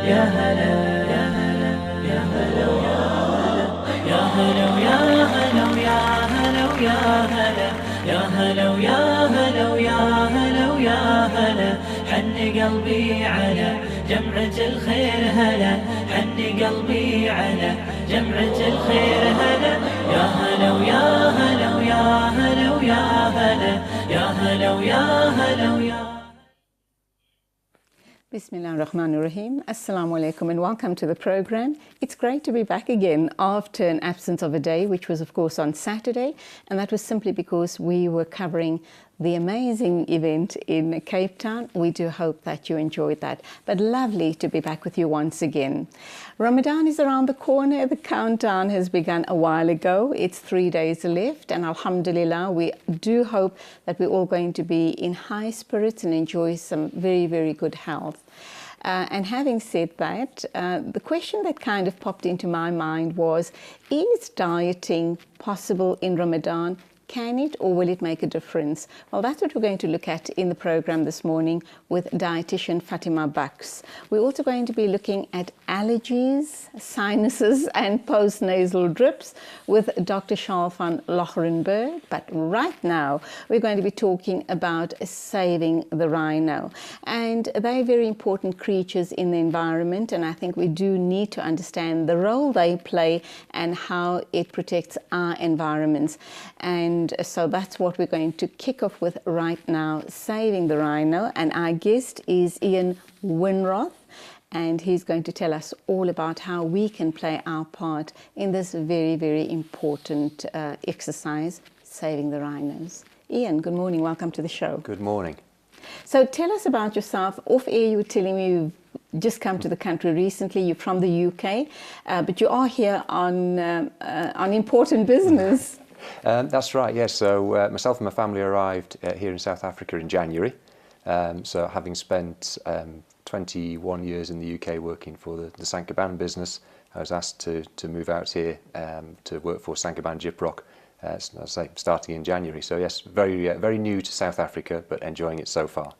يا هلا يا هلا يا هلا يا هلا يا هلا يا هلا يا هلا يا هلا يا هلا يا هلا يا هلا حن قلبي على جمعة الخير هلا حن قلبي على جمعة الخير هلا يا هلا ويا هلا ويا هلا ويا هلا يا هلا ويا هلا ويا. Bismillah ar-Rahman ar-Rahim. Assalamu alaikum and welcome to the program. It's great to be back again after an absence of a day, which was of course on Saturday, and that was simply because we were covering the amazing event in Cape Town. We do hope that you enjoyed that, but lovely to be back with you once again. Ramadan is around the corner. The countdown has begun a while ago. It's 3 days left, and alhamdulillah, we do hope that we're all going to be in high spirits and enjoy some very, very good health. And having said that, the question that kind of popped into my mind was, is dieting possible in Ramadan? Can it, or will it make a difference? Well, that's what we're going to look at in the program this morning with dietitian Fatima Bucks. We're also going to be looking at allergies, sinuses and postnasal drips with Dr. Charles van Locherenberg. But right now, we're going to be talking about saving the rhino. And they're very important creatures in the environment, and I think we do need to understand the role they play and how it protects our environments. And so that's what we're going to kick off with right now, saving the rhino. And our guest is Ian Winroth, and he's going to tell us all about how we can play our part in this very, very important exercise, saving the rhinos. Ian, good morning. Welcome to the show. Good morning. So tell us about yourself. Off air, you were telling me you've just come to the country recently. You're from the UK, but you are here on important business. That's right, yes. So myself and my family arrived here in South Africa in January. So having spent 21 years in the UK working for the Sankaban business, I was asked to move out here to work for Sankaban Gyprock, as I say, starting in January. So yes, very new to South Africa, but enjoying it so far.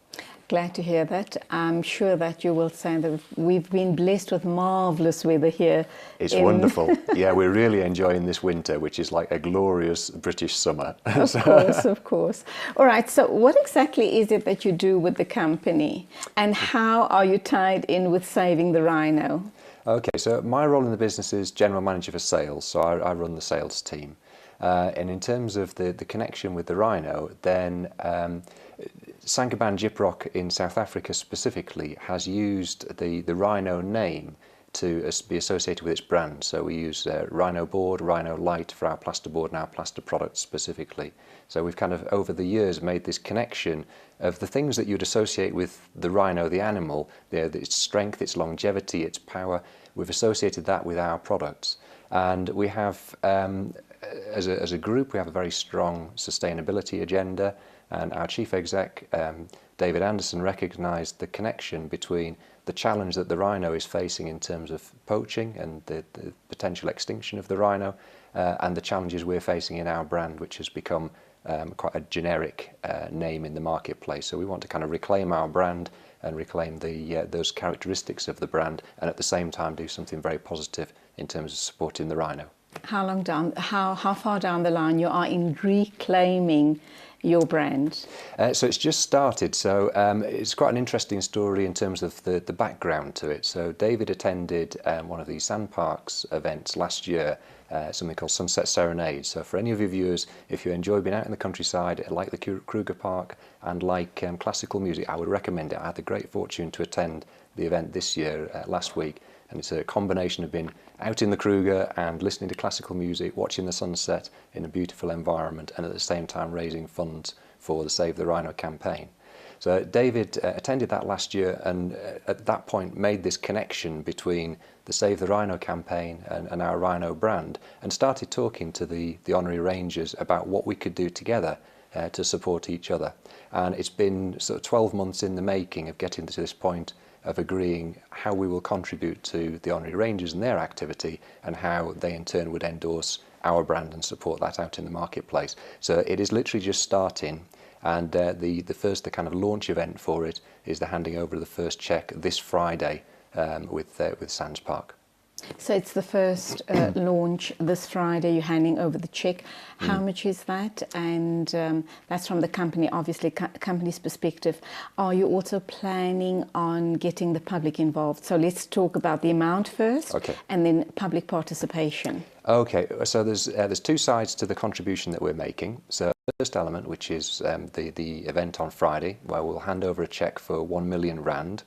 Glad to hear that. I'm sure that you will say that we've been blessed with marvellous weather here. It's wonderful. Yeah, we're really enjoying this winter, which is like a glorious British summer. Of course, of course. All right, so what exactly is it that you do with the company, and how are you tied in with saving the rhino? Okay, so my role in the business is General Manager for Sales, so I run the sales team. And in terms of the connection with the rhino, then Sankaban Gyprock in South Africa specifically has used the rhino name to be associated with its brand. So we use Rhino Board, Rhino Light for our plasterboard and our plaster products specifically. So we've kind of over the years made this connection of the things that you'd associate with the rhino, the animal, its strength, its longevity, its power. We've associated that with our products. And we have, as a group, we have a very strong sustainability agenda. And our chief exec, David Anderson, recognised the connection between the challenge that the rhino is facing in terms of poaching and the potential extinction of the rhino, and the challenges we're facing in our brand, which has become quite a generic name in the marketplace. So we want to kind of reclaim our brand and reclaim those characteristics of the brand, and at the same time do something very positive in terms of supporting the rhino. How far down the line you are in reclaiming your brand? So it's just started. So it's quite an interesting story in terms of the background to it. So David attended one of these Sandparks events last year, something called Sunset Serenade. So for any of your viewers, if you enjoy being out in the countryside, like the Kruger Park and like classical music, I would recommend it. I had the great fortune to attend the event this year, last week. And it's a combination of being out in the Kruger and listening to classical music, watching the sunset in a beautiful environment, and at the same time raising funds for the Save the Rhino campaign. So David attended that last year, and at that point made this connection between the Save the Rhino campaign and our rhino brand, and started talking to the honorary rangers about what we could do together to support each other. And it's been sort of 12 months in the making of getting to this point of agreeing how we will contribute to the honorary rangers and their activity, and how they in turn would endorse our brand and support that out in the marketplace. So it is literally just starting, and the kind of launch event for it is the handing over of the first cheque this Friday with Sands Park. So it's the first launch this Friday. You're handing over the check. How much is that? And that's from the company, obviously, company's perspective. Are you also planning on getting the public involved? So let's talk about the amount first, Okay. and then public participation. Okay, so there's two sides to the contribution that we're making. So the first element, which is the event on Friday, where we'll hand over a cheque for R1 million.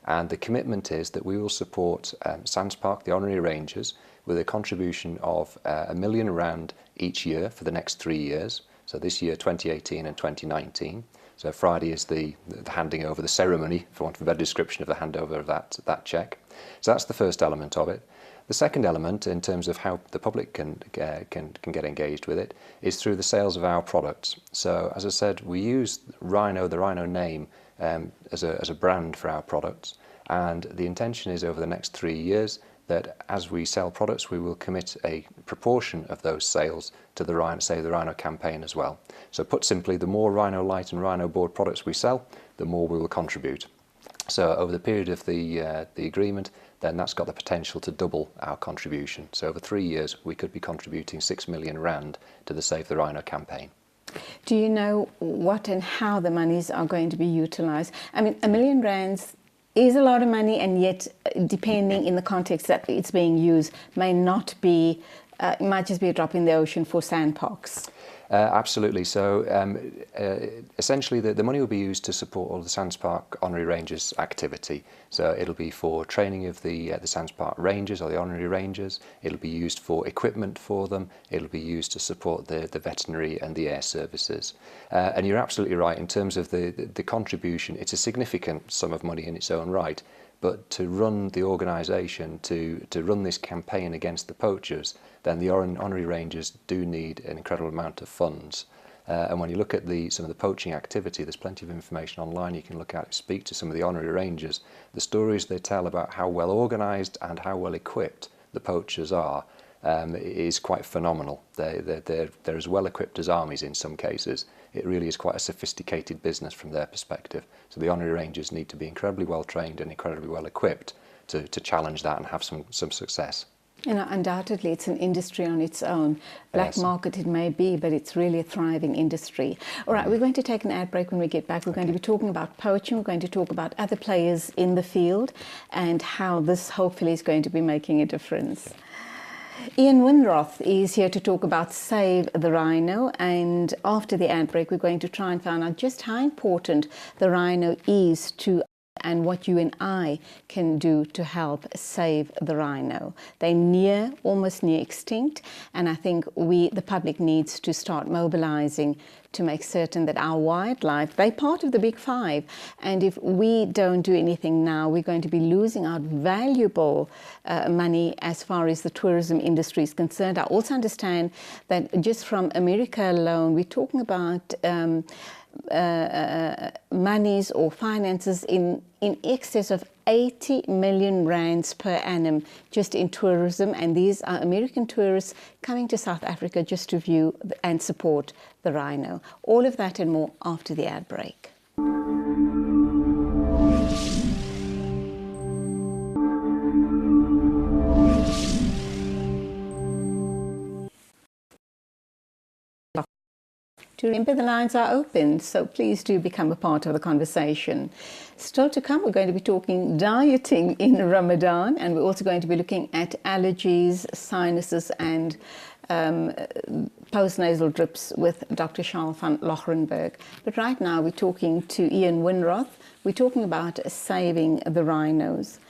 And the commitment is that we will support Sands Park, the honorary rangers, with a contribution of R1 million each year for the next 3 years. So this year, 2018 and 2019. So Friday is the handing over, the ceremony, for want of a better description, of the handover of that cheque. So that's the first element of it. The second element, in terms of how the public can get engaged with it, is through the sales of our products. So, as I said, we use Rhino, the Rhino name, as a brand for our products, and the intention is over the next 3 years that as we sell products, we will commit a proportion of those sales to the Rhino, say the Rhino campaign as well. So, put simply, the more Rhino Light and Rhino Board products we sell, the more we will contribute. So, over the period of the agreement, then that's got the potential to double our contribution. So over 3 years, we could be contributing R6 million to the Save the Rhino campaign. Do you know what and how the monies are going to be utilised? I mean, R1 million is a lot of money, and yet, depending in the context that it's being used, may not be, it might just be a drop in the ocean for sandparks. Absolutely. So essentially the money will be used to support all the Sands Park Honorary Rangers activity. So it'll be for training of the Sands Park Rangers or the Honorary Rangers. It'll be used for equipment for them. It'll be used to support the veterinary and the air services. And you're absolutely right in terms of the contribution. It's a significant sum of money in its own right. But to run the organisation, to run this campaign against the poachers, then the honorary rangers do need an incredible amount of funds. And when you look at some of the poaching activity, there's plenty of information online you can look at, speak to some of the honorary rangers. The stories they tell about how well organised and how well equipped the poachers are is quite phenomenal. They're as well equipped as armies in some cases. It really is quite a sophisticated business from their perspective. So the honorary rangers need to be incredibly well trained and incredibly well equipped to challenge that and have some success. You know, undoubtedly, it's an industry on its own. Black market it may be, but it's really a thriving industry. All right, we're going to take an ad break. When we get back, we're going to be talking about poaching. We're going to talk about other players in the field and how this hopefully is going to be making a difference. Ian Winroth is here to talk about Save the Rhino, and after the ad break we're going to try and find out just how important the rhino is to and what you and I can do to help save the rhino. They're almost near extinct, and I think the public needs to start mobilizing to make certain that our wildlife, they're part of the big five, and if we don't do anything now, we're going to be losing out valuable money as far as the tourism industry is concerned. I also understand that just from America alone, we're talking about monies or finances in excess of 80 million rands per annum just in tourism, and these are American tourists coming to South Africa just to view and support the rhino. All of that and more after the ad break. Remember, the lines are open, so please do become a part of the conversation. Still to come, we're going to be talking dieting in Ramadan, and we're also going to be looking at allergies, sinuses, and postnasal drips with Dr. Charles van Lochrenberg. But right now, we're talking to Ian Winroth. We're talking about saving the rhinos.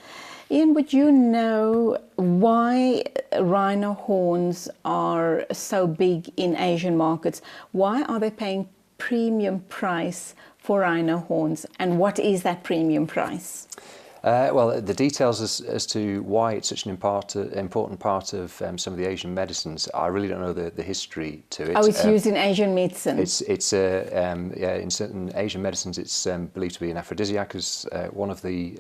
Ian, would you know why rhino horns are so big in Asian markets? Why are they paying premium price for rhino horns, and what is that premium price? Well, the details as to why it's such an important part of some of the Asian medicines, I really don't know the history to it. Oh, it's used in Asian medicine. It's in certain Asian medicines, it's believed to be an aphrodisiac as one of the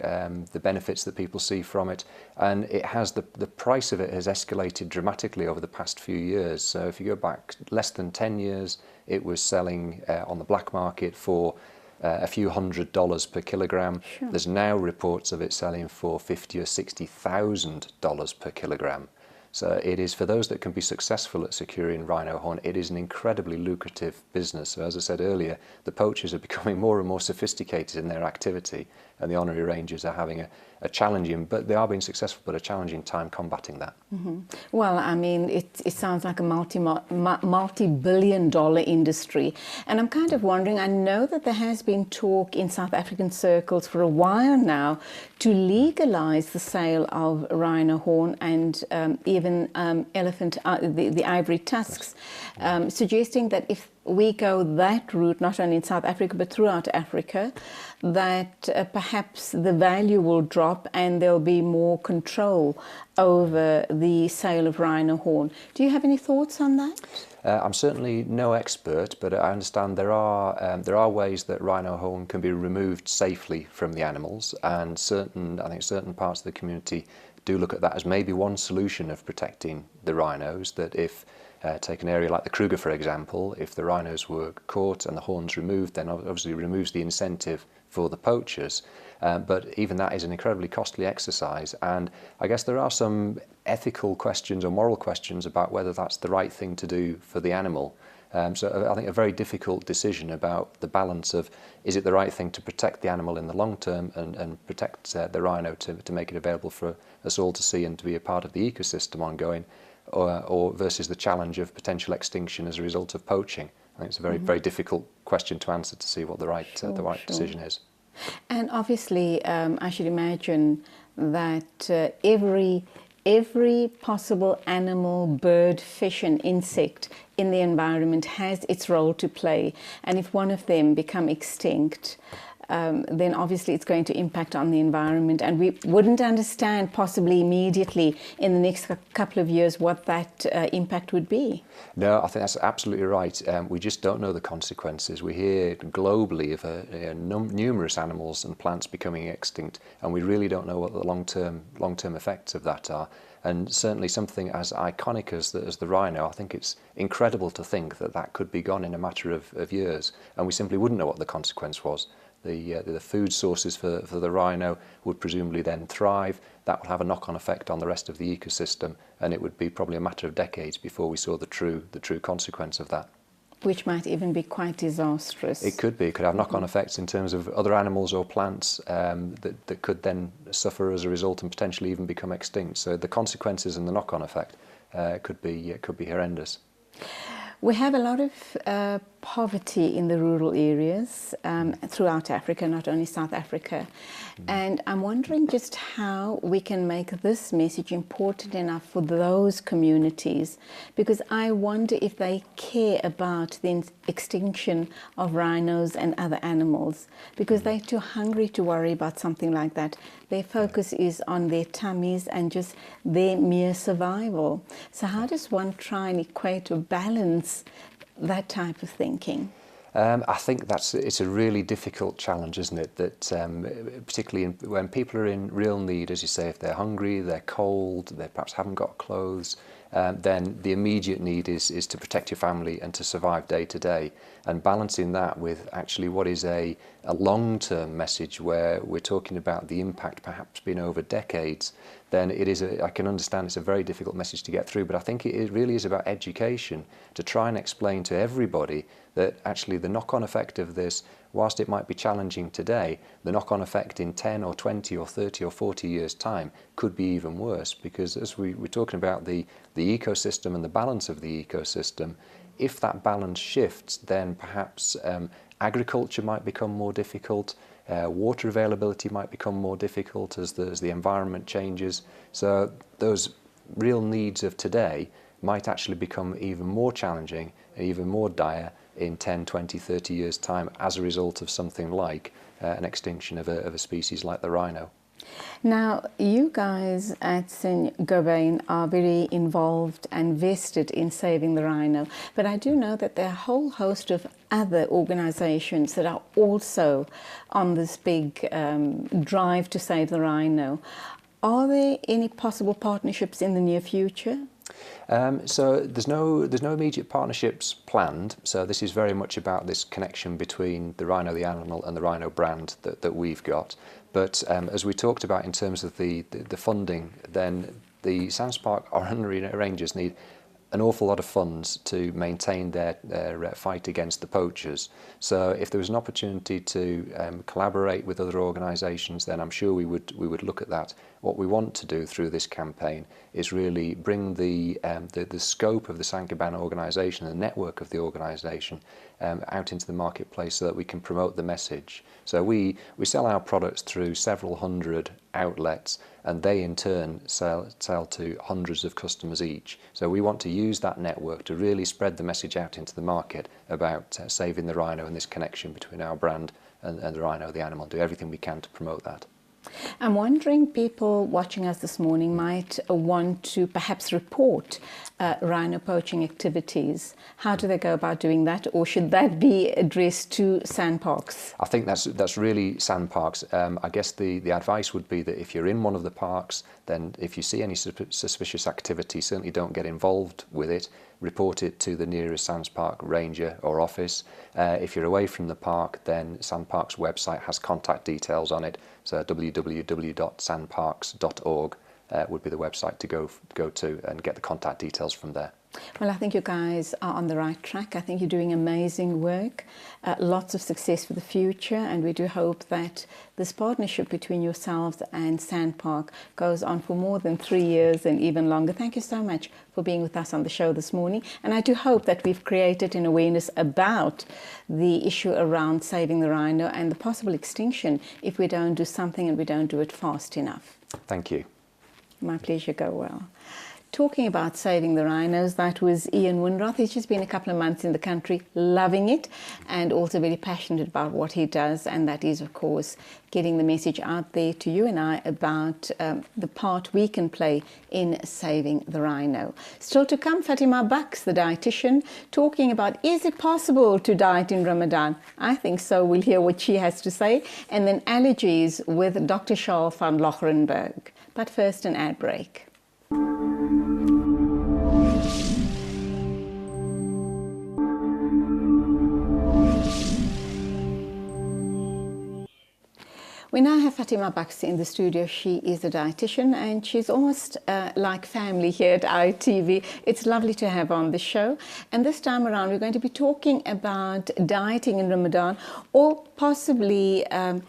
benefits that people see from it, and it has the price of it has escalated dramatically over the past few years. So if you go back less than 10 years, it was selling on the black market for a few $100s per kilogram. Sure. There's now reports of it selling for $50,000 or $60,000 per kilogram. So it is, for those that can be successful at securing rhino horn, it is an incredibly lucrative business. So as I said earlier, the poachers are becoming more and more sophisticated in their activity, and the honorary rangers are having a challenging, but they are being successful, but a challenging time combating that. Mm-hmm. Well, I mean, it sounds like a multi-billion-dollar industry. And I'm kind of wondering, I know that there has been talk in South African circles for a while now to legalize the sale of rhino horn and even elephant, the ivory tusks, suggesting that if we go that route, not only in South Africa but throughout Africa, that perhaps the value will drop and there'll be more control over the sale of rhino horn. Do you have any thoughts on that? I'm certainly no expert, but I understand there are ways that rhino horn can be removed safely from the animals, and I think certain parts of the community do look at that as maybe one solution of protecting the rhinos. That if take an area like the Kruger, for example, if the rhinos were caught and the horns removed, then obviously it removes the incentive for the poachers. But even that is an incredibly costly exercise, and I guess there are some ethical questions or moral questions about whether that's the right thing to do for the animal. So I think a very difficult decision about the balance of, is it the right thing to protect the animal in the long term and protect the rhino to make it available for us all to see and to be a part of the ecosystem ongoing, or versus the challenge of potential extinction as a result of poaching. I think it's a very, very difficult question to answer to see what the right decision is. And obviously, I should imagine that every possible animal, bird, fish and insect in the environment has its role to play. And if one of them become extinct, then obviously it's going to impact on the environment, and we wouldn't understand possibly immediately in the next couple of years what that impact would be. No, I think that's absolutely right. We just don't know the consequences. We hear globally of numerous animals and plants becoming extinct, and we really don't know what the long-term effects of that are. And certainly something as iconic as the rhino, I think it's incredible to think that that could be gone in a matter of years, and we simply wouldn't know what the consequence was. The food sources for the rhino would presumably then thrive. That would have a knock-on effect on the rest of the ecosystem, and it would be probably a matter of decades before we saw the true consequence of that. Which might even be quite disastrous. It could be. It could have knock-on effects in terms of other animals or plants that could then suffer as a result and potentially even become extinct. So the consequences and the knock-on effect could be horrendous. We have a lot of poverty in the rural areas throughout Africa, not only South Africa. And I'm wondering just how we can make this message important enough for those communities, because I wonder if they care about the extinction of rhinos and other animals, because they're too hungry to worry about something like that. Their focus is on their tummies and just their mere survival. So how does one try and equate or balance that type of thinking? I think it's a really difficult challenge, isn't it? That particularly when people are in real need, as you say, if they're hungry, they're cold, they perhaps haven't got clothes, then the immediate need is to protect your family and to survive day to day. And balancing that with actually what is a long-term message where we're talking about the impact perhaps being over decades, then I can understand it's a very difficult message to get through, but I think it really is about education, to try and explain to everybody that actually the knock-on effect of this, whilst it might be challenging today, the knock-on effect in 10 or 20 or 30 or 40 years' time could be even worse, because as we're talking about the ecosystem and the balance of the ecosystem, if that balance shifts, then perhaps agriculture might become more difficult, water availability might become more difficult as the environment changes. So those real needs of today might actually become even more challenging and even more dire in 10, 20, 30 years' time as a result of something like an extinction of a species like the rhino. Now, you guys at Saint-Gobain are very involved and vested in saving the rhino, but I do know that there are a whole host of other organizations that are also on this big drive to save the rhino. Are there any possible partnerships in the near future? So there's no immediate partnerships planned. So this is very much about this connection between the Rhino the animal and the Rhino brand that we've got. But as we talked about in terms of the funding, then the SansPark Ornery Rangers need an awful lot of funds to maintain their fight against the poachers. So if there was an opportunity to collaborate with other organisations, then I'm sure we would look at that. What we want to do through this campaign is really bring the scope of the Sankaban organisation, the network of the organisation, out into the marketplace so that we can promote the message. So we sell our products through several hundred outlets, and they in turn sell to hundreds of customers each. So we want to use that network to really spread the message out into the market about saving the rhino and this connection between our brand and the rhino, the animal, do everything we can to promote that. I'm wondering, people watching us this morning might want to perhaps report rhino poaching activities. How do they go about doing that, or should that be addressed to SANParks? I think that's really SANParks. I guess the advice would be that if you're in one of the parks, then if you see any suspicious activity, certainly don't get involved with it. Report it to the nearest SansPark ranger or office. If you're away from the park, then SANPark's website has contact details on it. So www.sanparks.org would be the website to go to and get the contact details from there. Well, I think you guys are on the right track. I think you're doing amazing work. Lots of success for the future, and we do hope that this partnership between yourselves and SANPark goes on for more than 3 years and even longer. Thank you so much for being with us on the show this morning, and I do hope that we've created an awareness about the issue around saving the rhino and the possible extinction if we don't do something and we don't do it fast enough. Thank you. My pleasure. Go well. Talking about saving the rhinos, that was Ian Winroth. He's just been a couple of months in the country, loving it, and also very passionate about what he does, and that is, of course, getting the message out there to you and I about the part we can play in saving the rhino. Still to come, Fatima Bucks, the dietitian, talking about, is it possible to diet in Ramadan? I think so. We'll hear what she has to say. And then allergies with Dr. Charles van Lochrenberg. But first, an ad break. We now have Fatima Bucks in the studio. She is a dietitian and she's almost like family here at ITV. It's lovely to have her on the show. And this time around, we're going to be talking about dieting in Ramadan, or possibly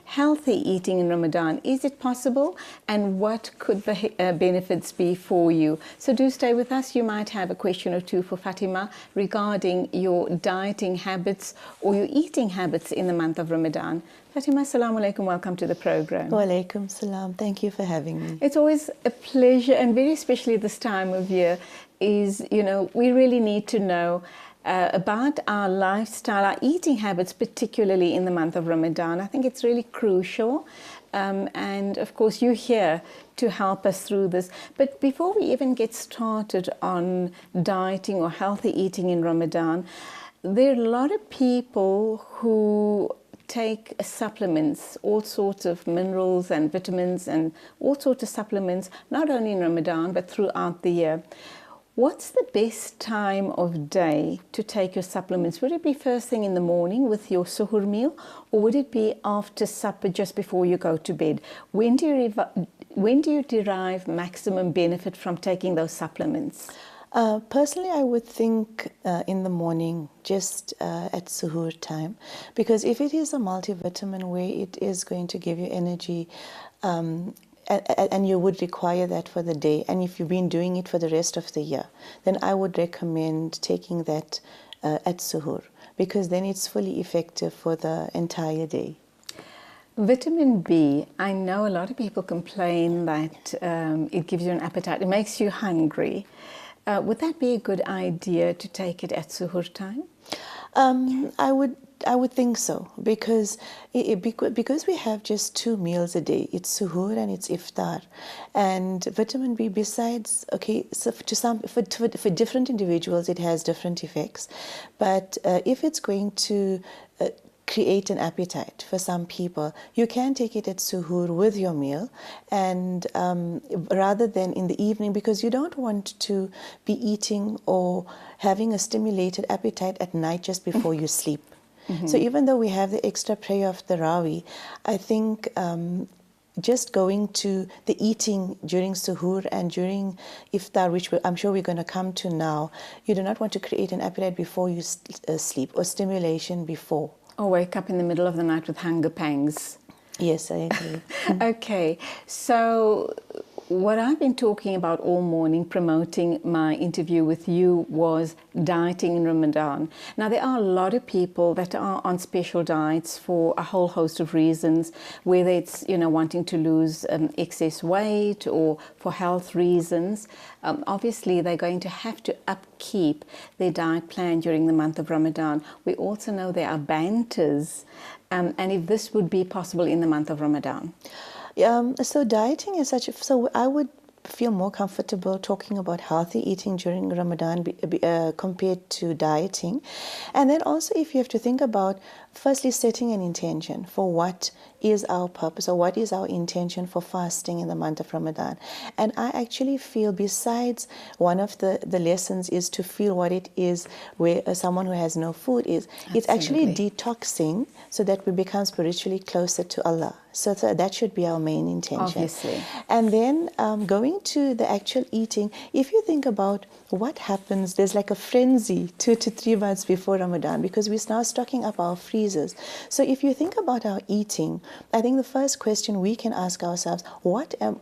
healthy eating in Ramadan. Is it possible? And what could the benefits be for you? So do stay with us. You might have a question or two for Fatima regarding your dieting habits or your eating habits in the month of Ramadan. Fatima, assalamu alaikum, welcome to the program. Wa alaikum salam, thank you for having me. It's always a pleasure, and very especially this time of year is, we really need to know about our lifestyle, our eating habits, particularly in the month of Ramadan. I think it's really crucial. And of course, you're here to help us through this. But before we even get started on dieting or healthy eating in Ramadan, there are a lot of people who take supplements, all sorts of minerals and vitamins and all sorts of supplements, not only in Ramadan, but throughout the year. What's the best time of day to take your supplements? Would it be first thing in the morning with your suhoor meal, or would it be after supper just before you go to bed? When do you derive maximum benefit from taking those supplements? Personally, I would think in the morning, just at suhoor time, because if it is a multivitamin where it is going to give you energy, and you would require that for the day, and if you've been doing it for the rest of the year, then I would recommend taking that at suhoor, because then it's fully effective for the entire day. Vitamin B, I know a lot of people complain that it gives you an appetite, it makes you hungry. Would that be a good idea to take it at suhoor time? I would think so, because because we have just 2 meals a day. It's suhoor and it's iftar, and vitamin B. Besides, so for different individuals, it has different effects. But if it's going to create an appetite for some people. You can take it at suhoor with your meal, and rather than in the evening, because you don't want to be eating or having a stimulated appetite at night just before you sleep. So even though we have the extra prayer of Tarawih, I think just going to the eating during suhoor and during iftar, which I'm sure we're going to come to now, you do not want to create an appetite before you sleep, or stimulation before. Or wake up in the middle of the night with hunger pangs. Yes, I agree. Okay, so what I've been talking about all morning, promoting my interview with you, was dieting in Ramadan. Now, there are a lot of people that are on special diets for a whole host of reasons, whether it's, wanting to lose excess weight or for health reasons. Obviously, they're going to have to upkeep their diet plan during the month of Ramadan. We also know there are banters, and if this would be possible in the month of Ramadan. So dieting is so I would feel more comfortable talking about healthy eating during Ramadan compared to dieting. And then also, if you have to think about, firstly, setting an intention for what is our purpose, or what is our intention for fasting in the month of Ramadan. And I actually feel, besides one of the lessons is to feel what it is where someone who has no food is. Absolutely. It's actually detoxing so that we become spiritually closer to Allah. So that should be our main intention. Obviously. And then going to the actual eating, if you think about what happens, there's like a frenzy 2 to 3 months before Ramadan, because we're now stocking up our freezers. So if you think about our eating, I think the first question we can ask ourselves, what am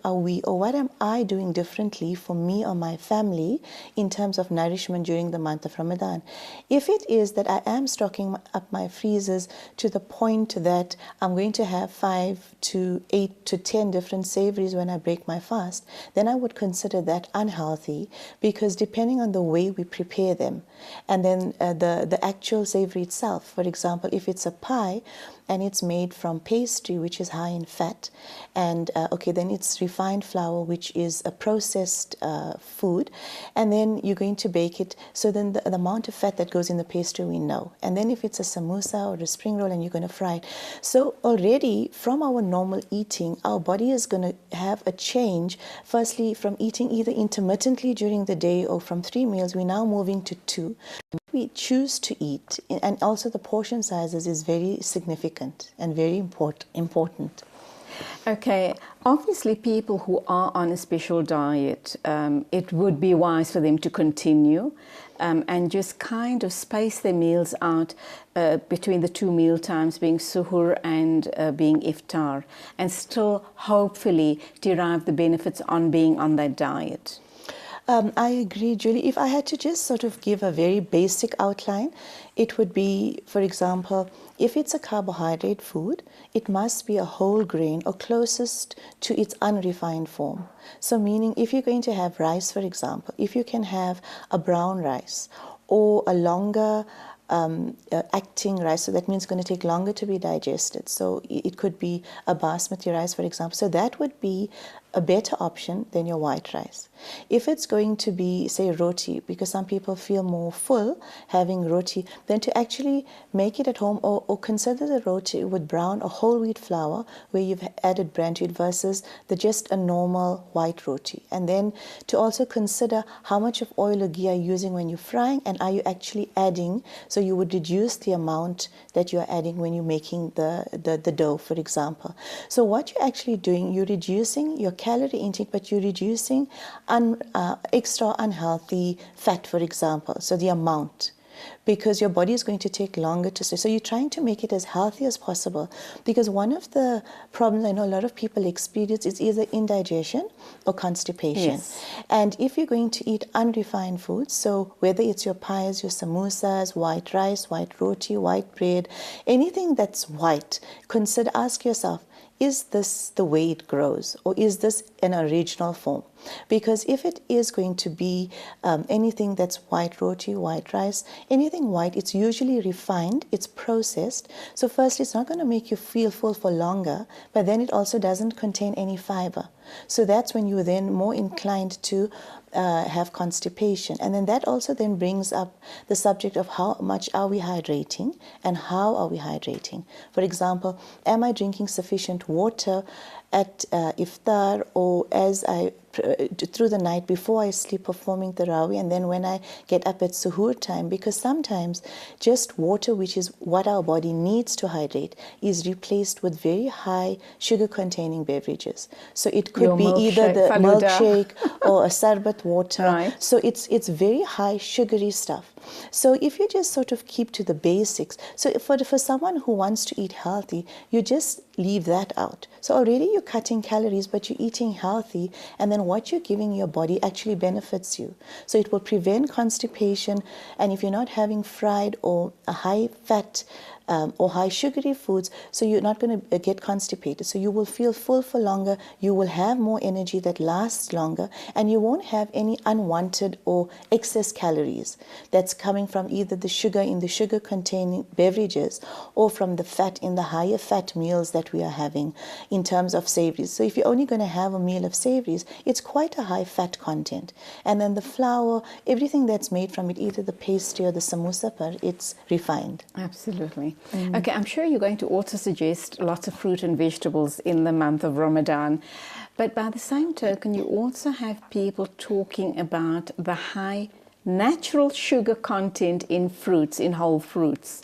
I doing differently for me or my family in terms of nourishment during the month of Ramadan? If it is that I am stocking up my freezers to the point that I'm going to have 5 to 8 to 10 different savories when I break my fast, then I would consider that unhealthy, because depending on the way we prepare them, and then the actual savory itself, for example, if it's a pie and it's made from pastry, which is high in fat, and then it's refined flour, which is a processed food, and then you're going to bake it, so then the amount of fat that goes in the pastry we know. And then if it's a samosa or a spring roll and you're going to fry it, so already from our normal eating, our body is going to have a change, firstly from eating either intermittently during the day or from 3 meals, we're now moving to 2. We choose to eat, and also the portion sizes is very significant and very important. Okay, obviously people who are on a special diet, it would be wise for them to continue and just kind of space their meals out between the 2 meal times, being suhoor and being iftar, and still hopefully derive the benefits on being on that diet. I agree, Julie. If I had to just sort of give a very basic outline, it would be, for example, if it's a carbohydrate food, it must be a whole grain or closest to its unrefined form. So meaning, if you're going to have rice, for example, if you can have a brown rice or a longer acting rice, so that means it's going to take longer to be digested. So it could be a basmati rice, for example. So that would be a better option than your white rice. If it's going to be, say, roti, because some people feel more full having roti, then to actually make it at home, or consider the roti with brown or whole wheat flour where you've added bran to it versus just a normal white roti. And then to also consider how much of oil or ghee are you using when you're frying, and are you actually adding, so you would reduce the amount that you're adding when you're making the dough, for example. So what you're actually doing, you're reducing your calorie intake, but you're reducing extra unhealthy fat, for example, so the amount, because your body is going to take longer to say. So you're trying to make it as healthy as possible, because one of the problems I know a lot of people experience is either indigestion or constipation. Yes. And if you're going to eat unrefined foods, so whether it's your pies, your samosas, white rice, white roti, white bread, anything that's white, ask yourself, is this the way it grows, or is this an original form? Because if it is going to be anything that's white roti, white rice, anything white, it's usually refined, it's processed. So firstly, it's not going to make you feel full for longer, but then it also doesn't contain any fiber. So that's when you're then more inclined to have constipation. And then that also then brings up the subject of how much are we hydrating and how are we hydrating. For example, am I drinking sufficient water at iftar, or as I through the night before I sleep performing tarawih, and then when I get up at suhoor time, because sometimes just water, which is what our body needs to hydrate, is replaced with very high sugar containing beverages. So it could be either the milkshake or a sarbat water. Right. So it's very high sugary stuff. So if you just sort of keep to the basics, so for someone who wants to eat healthy, you just leave that out. So already you're cutting calories, but you're eating healthy, and then what you're giving your body actually benefits you. So it will prevent constipation, and if you're not having fried or a high fat or high sugary foods, so you're not going to get constipated. So you will feel full for longer, you will have more energy that lasts longer, and you won't have any unwanted or excess calories that's coming from either the sugar in the sugar containing beverages or from the fat in the higher fat meals that we are having in terms of savories. So if you're only going to have a meal of savories, it's quite a high fat content. And then the flour, everything that's made from it, either the pastry or the samosa, it's refined. Absolutely. Okay, I'm sure you're going to also suggest lots of fruit and vegetables in the month of Ramadan. But by the same token, you also have people talking about the high natural sugar content in fruits, in whole fruits.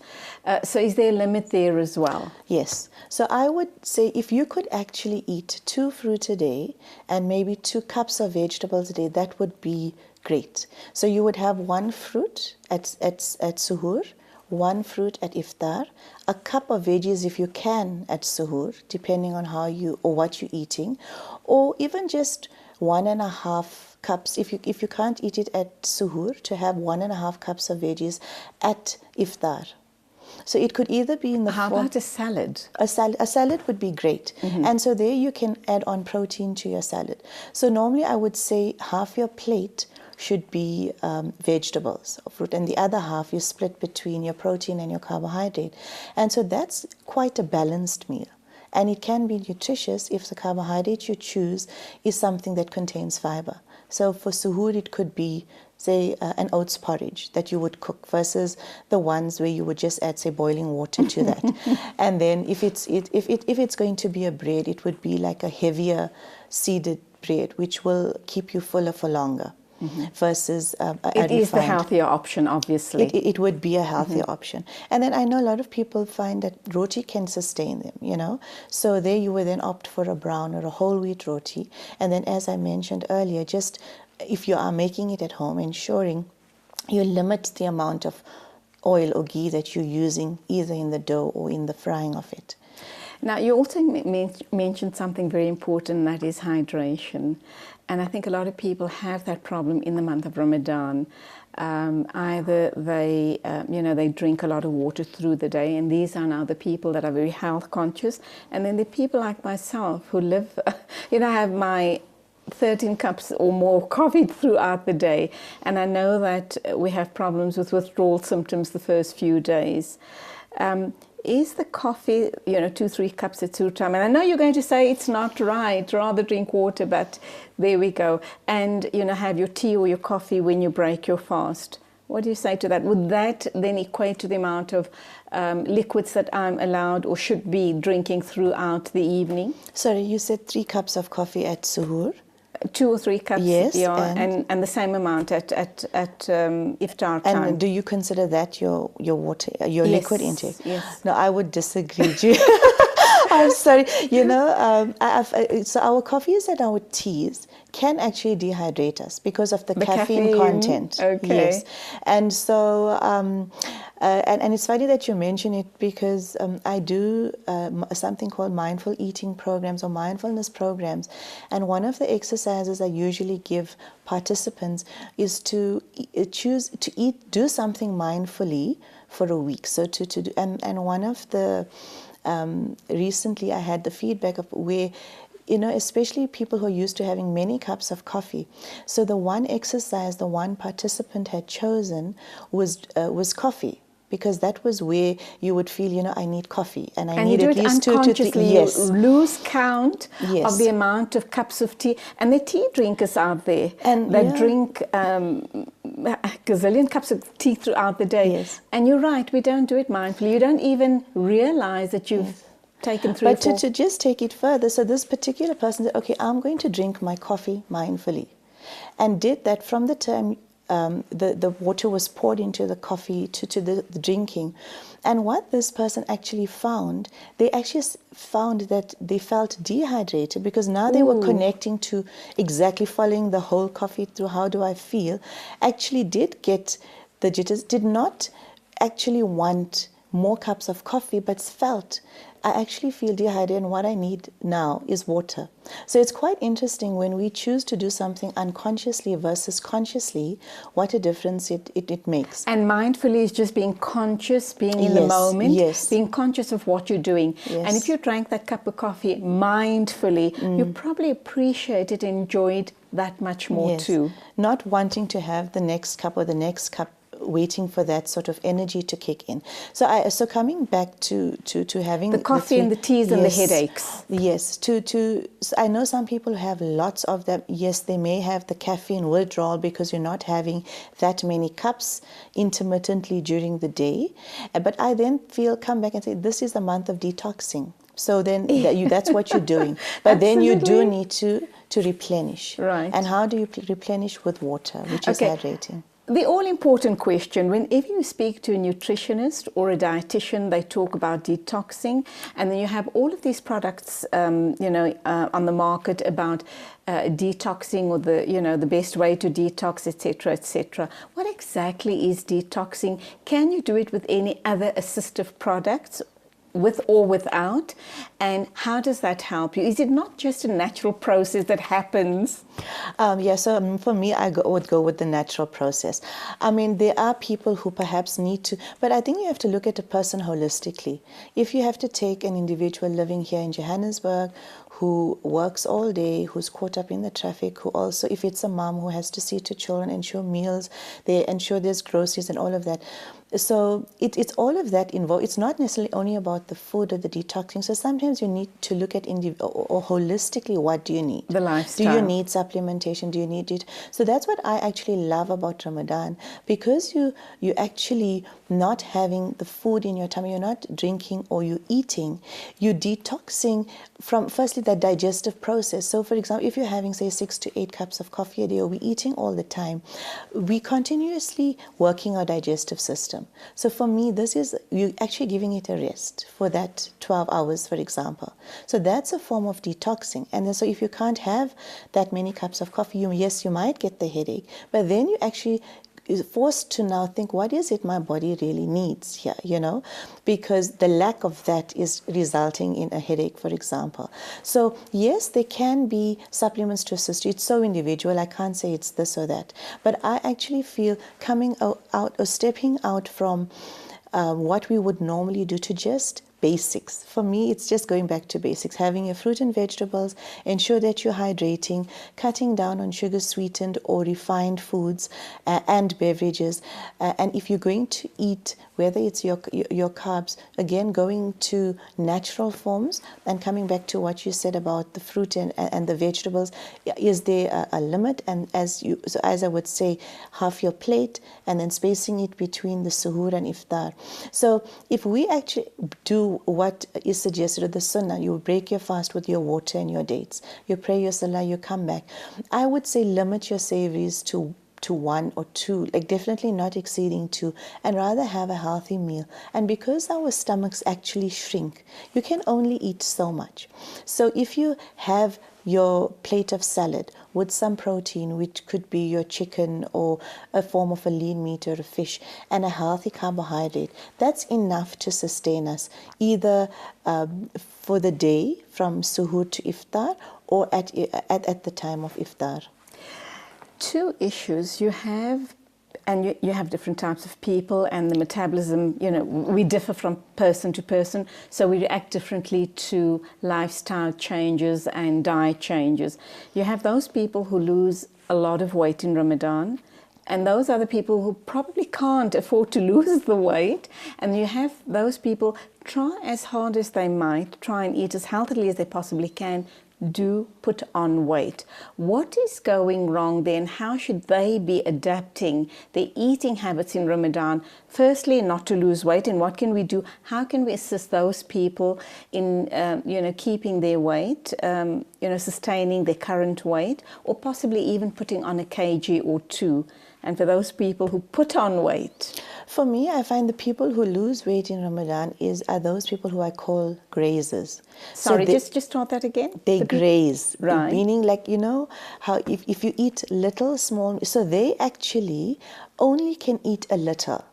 So is there a limit there as well? Yes. So I would say if you could actually eat 2 fruits a day and maybe 2 cups of vegetables a day, that would be great. So you would have 1 fruit at suhoor, 1 fruit at iftar, a cup of veggies if you can at suhoor, depending on how you or what you're eating, or even just 1.5 cups if you can't eat it at suhoor, to have 1.5 cups of veggies at iftar. So it could either be in the How form, about a salad? a salad would be great. And so there you can add on protein to your salad. So normally I would say half your plate should be vegetables or fruit, and the other half you split between your protein and your carbohydrate. And so that's quite a balanced meal. And it can be nutritious if the carbohydrate you choose is something that contains fiber. So for suhoor, it could be, say, an oats porridge that you would cook versus the ones where you would just add, say, boiling water to that. And then if it's going to be a bread, it would be like a heavier seeded bread, which will keep you fuller for longer. Versus it is the healthier option, obviously. It would be a healthier option. And then I know a lot of people find that roti can sustain them, you know. So there you would then opt for a brown or a whole wheat roti. And then, as I mentioned earlier, just if you are making it at home, ensuring you limit the amount of oil or ghee that you're using either in the dough or in the frying of it. Now, you also mentioned something very important, and that is hydration. And I think a lot of people have that problem in the month of Ramadan. Either they drink a lot of water through the day, and these are now the people that are very health conscious. And then the people like myself who live, have my 13 cups or more coffee throughout the day. And I know that we have problems with withdrawal symptoms the first few days. Is the coffee, 2-3 cups at suhoor time? And I know you're going to say it's not right, rather drink water, but there we go. And, have your tea or your coffee when you break your fast. What do you say to that? Would that then equate to the amount of liquids that I'm allowed or should be drinking throughout the evening? Sorry, you said 3 cups of coffee at suhoor? 2 or 3 cups, yes, and the same amount at iftar time. And do you consider that your water, your liquid intake? Yes. No, I would disagree. I'm sorry. So our coffees and our teas can actually dehydrate us because of the caffeine content. Okay. Yes, and so and it's funny that you mention it because I do something called mindful eating programs or mindfulness programs, and one of the exercises I usually give participants is to choose to do something mindfully for a week. So to do, and one of the recently I had the feedback of where, especially people who are used to having many cups of coffee. So the one exercise the one participant had chosen was coffee. because that was where you would feel, you know, I need coffee and I And need you at do it least 2 to 3. unconsciously. Yes. You lose count Yes. of the amount of cups of tea. And the tea drinkers out there And that yeah. drink a gazillion cups of tea throughout the day. Yes. And you're right, we don't do it mindfully. You don't even realize that you've taken 3 or 4. But to just take it further, so this particular person said, okay, I'm going to drink my coffee mindfully. And did that from the time the water was poured into the coffee to the drinking. And what this person actually found, they actually found that they felt dehydrated, because now they were connecting to exactly following the whole coffee through, how do I feel, actually did get the jitters, did not actually want more cups of coffee, but felt, I actually feel dehydrated and what I need now is water. So it's quite interesting when we choose to do something unconsciously versus consciously, what a difference it makes. And mindfully is just being conscious, being in the Yes, moment, yes. being conscious of what you're doing. Yes. And if you drank that cup of coffee mindfully, you probably appreciate it, enjoyed that much more Yes. too. Not wanting to have the next cup or the next cup, waiting for that sort of energy to kick in. So coming back to having The coffee and the teas and the headaches. Yes, so I know some people have lots of them. Yes, they may have the caffeine withdrawal because you're not having that many cups intermittently during the day. But I then come back and say, this is a month of detoxing. So then that's what you're doing. But then you do need to replenish. Right. And how do you replenish? With water, which is hydrating. The all-important question, whenever you speak to a nutritionist or a dietitian, they talk about detoxing, and then you have all of these products, on the market about detoxing, or the best way to detox, etc., etc. What exactly is detoxing? Can you do it with any other assistive products, with or without? And how does that help you? Is it not just a natural process that happens? So for me, would go with the natural process. I mean, there are people who perhaps need to, but I think you have to look at a person holistically. If you have to take an individual living here in Johannesburg who works all day, who's caught up in the traffic, who also, if it's a mom who has to see to children, ensure meals, they ensure there's groceries and all of that. So it's all of that involved. It's not necessarily only about the food or the detoxing. So sometimes you need to look at or holistically, what do you need? The lifestyle. Do you need supplementation? Do you need it? So that's what I actually love about Ramadan, because you actually not having the food in your tummy, you're not drinking or you're eating, you're detoxing from firstly that digestive process. So for example, if you're having say 6 to 8 cups of coffee a day, or we're eating all the time, we continuously working our digestive system. So for me, this is, you're actually giving it a rest for that 12 hours, for example. So that's a form of detoxing. And then, so if you can't have that many cups of coffee, yes, you might get the headache, but then you actually is forced to now think, what is it my body really needs here, because the lack of that is resulting in a headache, for example. So yes, there can be supplements to assist you. It's so individual. I can't say it's this or that. But I actually feel coming out or stepping out from what we would normally do to just basics. For me, it's just going back to basics. Having your fruit and vegetables, ensure that you're hydrating, cutting down on sugar sweetened or refined foods and beverages. And if you're going to eat, whether it's your carbs, again, going to natural forms and coming back to what you said about the fruit and the vegetables. Is there a limit? And as I would say, half your plate and then spacing it between the suhoor and iftar. So if we actually do what is suggested of the sunnah, you break your fast with your water and your dates, you pray your salah, you come back. I would say limit your savories to 1 or 2, like definitely not exceeding 2, and rather have a healthy meal. And because our stomachs actually shrink, you can only eat so much. So if you have your plate of salad with some protein, which could be your chicken or a form of a lean meat or a fish, and a healthy carbohydrate, that's enough to sustain us, either for the day from suhoor to iftar, or at the time of iftar. 2 issues you have, and you have different types of people, and the metabolism, we differ from person to person, so we react differently to lifestyle changes and diet changes. You have those people who lose a lot of weight in Ramadan, And those are the people who probably can't afford to lose the weight. And you have those people try as hard as they might, try and eat as healthily as they possibly can, do put on weight. What is going wrong then? How should they be adapting their eating habits in Ramadan? Firstly, not to lose weight, and what can we do? How can we assist those people in, keeping their weight, sustaining their current weight, or possibly even putting on a kg or two? And for those people who put on weight? For me, I find the people who lose weight in Ramadan are those people who I call grazers. Sorry, just start that again. They graze, right? Meaning, like, how if you eat little, small, so they actually only can eat a little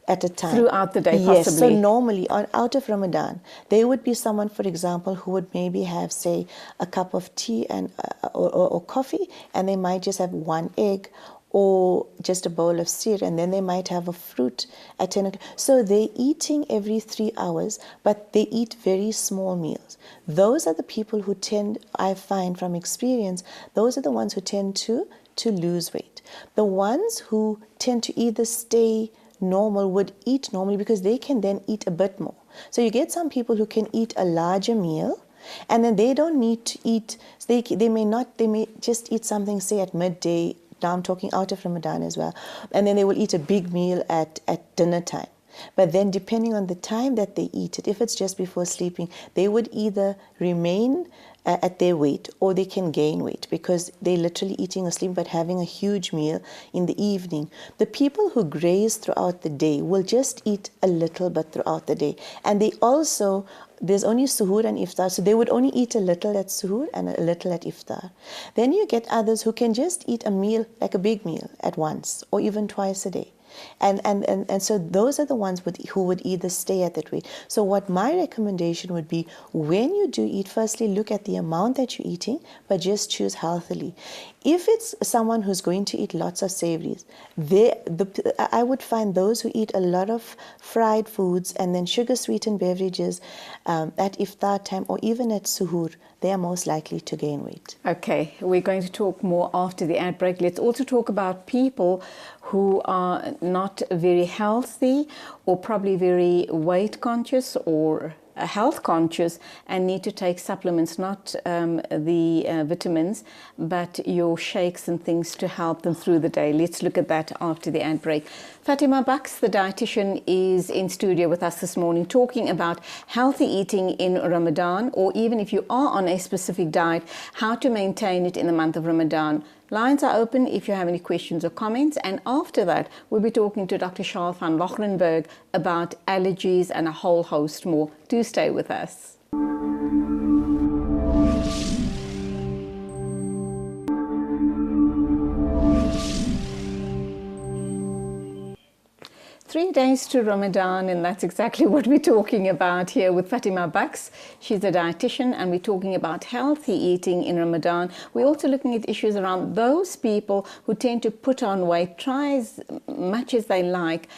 at a time. Throughout the day, yes, possibly. so normally, out of Ramadan, they would be someone, for example, who would maybe have, say, a cup of tea and or coffee, and they might just have one egg, or just a bowl of cereal, and then they might have a fruit at 10 o'clock. So they're eating every 3 hours, but they eat very small meals. Those are the people who tend, I find from experience, those are the ones who tend to lose weight. The ones who tend to either stay normal would eat normally because they can then eat a bit more. So you get some people who can eat a larger meal, and then they don't need to eat, they may just eat something, say, at midday. Now I'm talking out of Ramadan as well. And then they will eat a big meal at dinner time. But then depending on the time that they eat it, if it's just before sleeping, they would either remain at their weight or they can gain weight because they're literally eating or sleeping but having a huge meal in the evening. The people who graze throughout the day will just eat a little bit throughout the day. And they also, there's only suhoor and iftar, so they would only eat a little at suhoor and a little at iftar. Then you get others who can just eat a meal, like a big meal, at once or even twice a day. And so those are the ones who would either stay at that weight. So what my recommendation would be, when you do eat, firstly look at the amount that you're eating, but just choose healthily. If it's someone who's going to eat lots of savories, I would find those who eat a lot of fried foods and then sugar-sweetened beverages at iftar time or even at suhoor, they are most likely to gain weight. Okay, we're going to talk more after the ad break. Let's also talk about people who are not very healthy or probably very weight conscious or health conscious and need to take supplements, not the vitamins, but your shakes and things to help them through the day. Let's look at that after the ad break. Fatima Baks, the dietitian, is in studio with us this morning talking about healthy eating in Ramadan, or even if you are on a specific diet, how to maintain it in the month of Ramadan. Lines are open if you have any questions or comments, and after that we'll be talking to Dr. Charles van Lochrenberg about allergies and a whole host more. Do stay with us. Three days to Ramadan, and that's exactly what we're talking about here with Fatima Baks. She's a dietitian, and we're talking about healthy eating in Ramadan. We're also looking at issues around those people who tend to put on weight, try as much as they like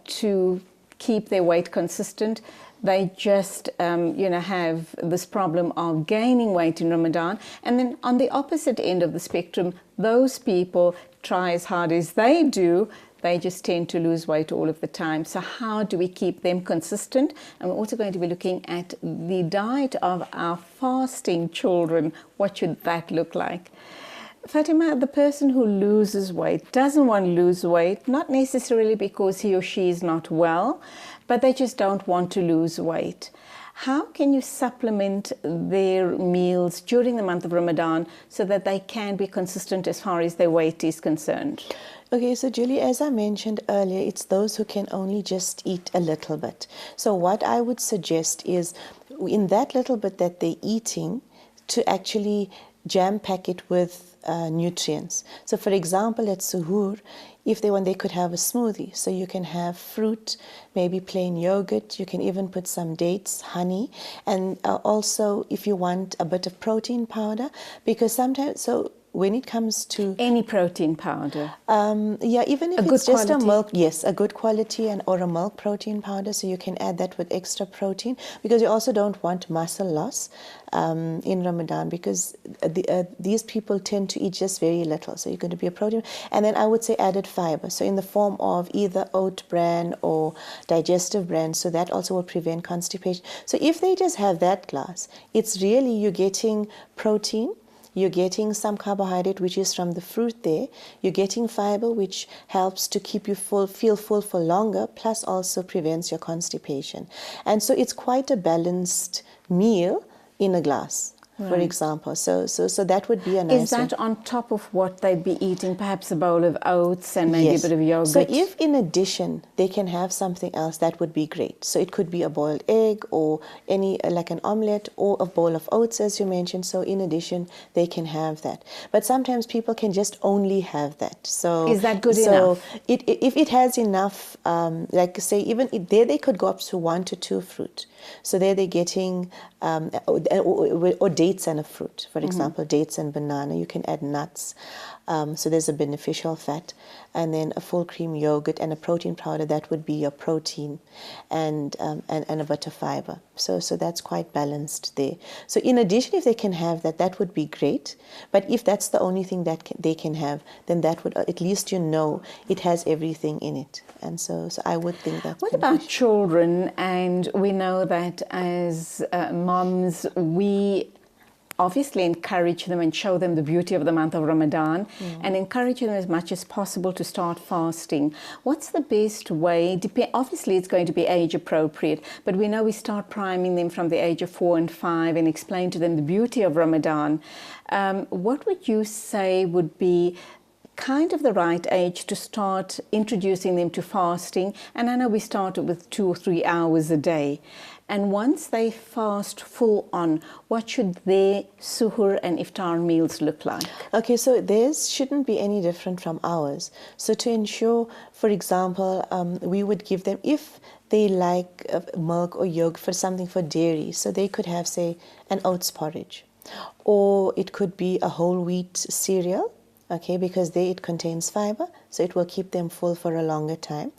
to keep their weight consistent. They just, have this problem of gaining weight in Ramadan. And then on the opposite end of the spectrum, those people try as hard as they do, they just tend to lose weight all of the time. So how do we keep them consistent? And we're also going to be looking at the diet of our fasting children. What should that look like? Fatima, the person who loses weight doesn't want to lose weight, not necessarily because he or she is not well, but they just don't want to lose weight. How can you supplement their meals during the month of Ramadan so that they can be consistent as far as their weight is concerned? Okay, so Julie, as I mentioned earlier, it's those who can only just eat a little bit. So what I would suggest is, in that little bit that they're eating, to actually jam-pack it with nutrients. So for example, at suhoor, if they want, they could have a smoothie. So you can have fruit, maybe plain yogurt. You can even put some dates, honey, and also if you want a bit of protein powder, because sometimes, so when it comes to any protein powder. yeah, even if A good it's just quality? a milk, yes, a good quality or a milk protein powder, so you can add that with extra protein, because you also don't want muscle loss in Ramadan, because these people tend to eat just very little, so you're going to be a protein. And then I would say added fiber, so in the form of either oat bran or digestive bran, so that also will prevent constipation. So if they just have that glass, it's really, you're getting protein, you're getting some carbohydrate, which is from the fruit there. You're getting fiber, which helps to keep you full, feel full for longer, plus also prevents your constipation. And so it's quite a balanced meal in a glass, for example. So that would be a nice Is that one. on top of what they'd be eating, perhaps a bowl of oats and maybe Yes. a bit of yogurt? So if in addition they can have something else, that would be great. So it could be a boiled egg or any like an omelette or a bowl of oats, as you mentioned. So in addition, they can have that. But sometimes people can just only have that. So Is that good enough? If it has enough, like say even there they could go up to 1 to 2 fruit. So there they're getting or dates and a fruit, for example, dates and banana. You can add nuts. So there's a beneficial fat, and then a full cream yogurt and a protein powder. That would be your protein, and a bit of fiber. So that's quite balanced there. So in addition, if they can have that, that would be great. But if that's the only thing that they can have, then that would, at least it has everything in it. And so I would think that. What about children? And we know that as moms, we obviously encourage them and show them the beauty of the month of Ramadan and encourage them as much as possible to start fasting. What's the best way? Obviously, it's going to be age appropriate, but we know we start priming them from the age of 4 and 5 and explain to them the beauty of Ramadan. What would you say would be kind of the right age to start introducing them to fasting? And I know we started with 2 or 3 hours a day. And once they fast full on, what should their suhoor and iftar meals look like? Okay, so theirs shouldn't be any different from ours. So to ensure, for example, we would give them, if they like milk or yogurt for something for dairy, so they could have, say, an oats porridge. Or it could be a whole wheat cereal, okay, because it contains fiber, so it will keep them full for a longer time.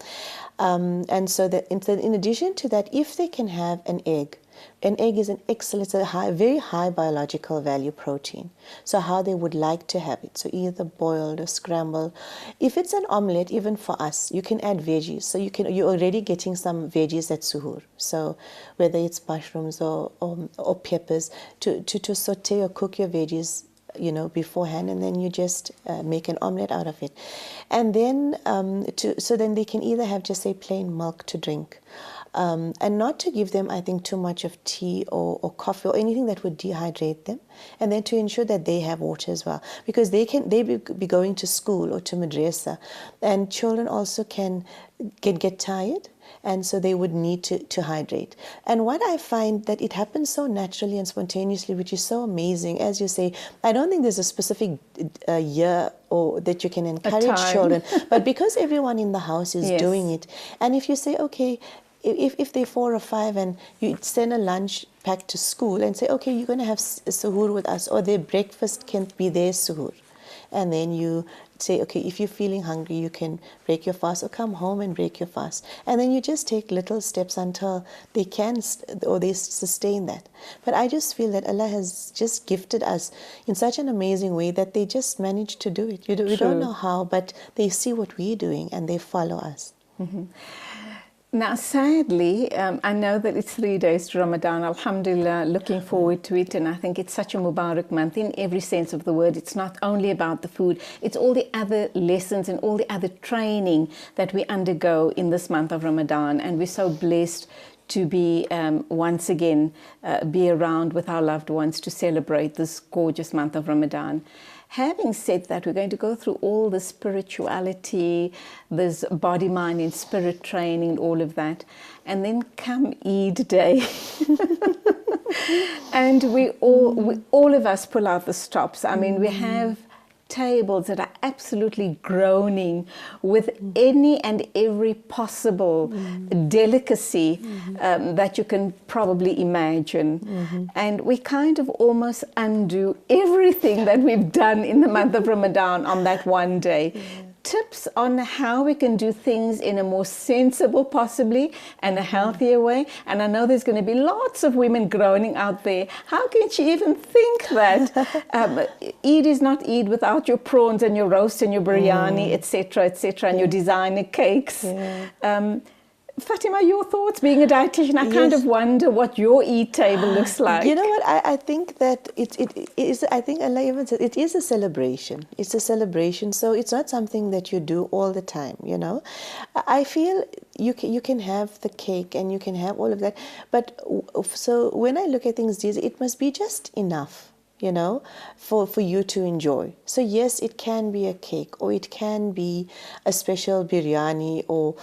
And so that in addition to that, if they can have an egg is an excellent, it's a very high biological value protein. So how they would like to have it, so either boiled or scrambled. If it's an omelette, even for us, you can add veggies. So you're already getting some veggies at suhoor. So whether it's mushrooms or peppers, to saute or cook your veggies beforehand, and then you just make an omelette out of it. And then so then they can either have just say plain milk to drink, and not to give them, I think, too much of tea or coffee or anything that would dehydrate them, and then to ensure that they have water as well, because they be going to school or to madrasa, and children also can get tired. And so they would need to hydrate. And what I find that it happens so naturally and spontaneously, which is so amazing. As you say, I don't think there's a specific year or that you can encourage children. But because everyone in the house is doing it, and if you say, okay, if they're 4 or 5 and you send a lunch pack to school and say, okay, you're going to have suhoor with us, or their breakfast can be their suhoor. And then you say, okay, if you're feeling hungry, you can break your fast or come home and break your fast. And then you just take little steps until they can or they sustain that. But I just feel that Allah has just gifted us in such an amazing way that they just manage to do it. We don't know how, but they see what we're doing and they follow us. Mm-hmm. Now, sadly, I know that it's 3 days to Ramadan. Alhamdulillah, looking forward to it. And I think it's such a Mubarak month in every sense of the word. It's not only about the food. It's all the other lessons and all the other training that we undergo in this month of Ramadan. And we're so blessed to be, once again, be around with our loved ones to celebrate this gorgeous month of Ramadan. Having said that, we're going to go through all the spirituality, this body, mind, and spirit training, and all of that. And then come Eid Day. And we all of us pull out the stops. I mean, we have tables that are absolutely groaning with any and every possible delicacy that you can probably imagine. And we kind of almost undo everything that we've done in the month of Ramadan on that one day. Tips on how we can do things in a more sensible, possibly, and a healthier way. And I know there's going to be lots of women groaning out there. How can she even think that Eid is not Eid without your prawns and your roast and your biryani, etc., and your designer cakes? Fatima, your thoughts? Being a dietitian, I kind of wonder what your Eid table looks like. You know what? I think that it is. I think Allah even said it is a celebration. It's a celebration, so it's not something that you do all the time. You know, I feel you can have the cake and you can have all of that, but so when I look at things, it must be just enough, you know, for you to enjoy. So yes, it can be a cake, or it can be a special biryani, or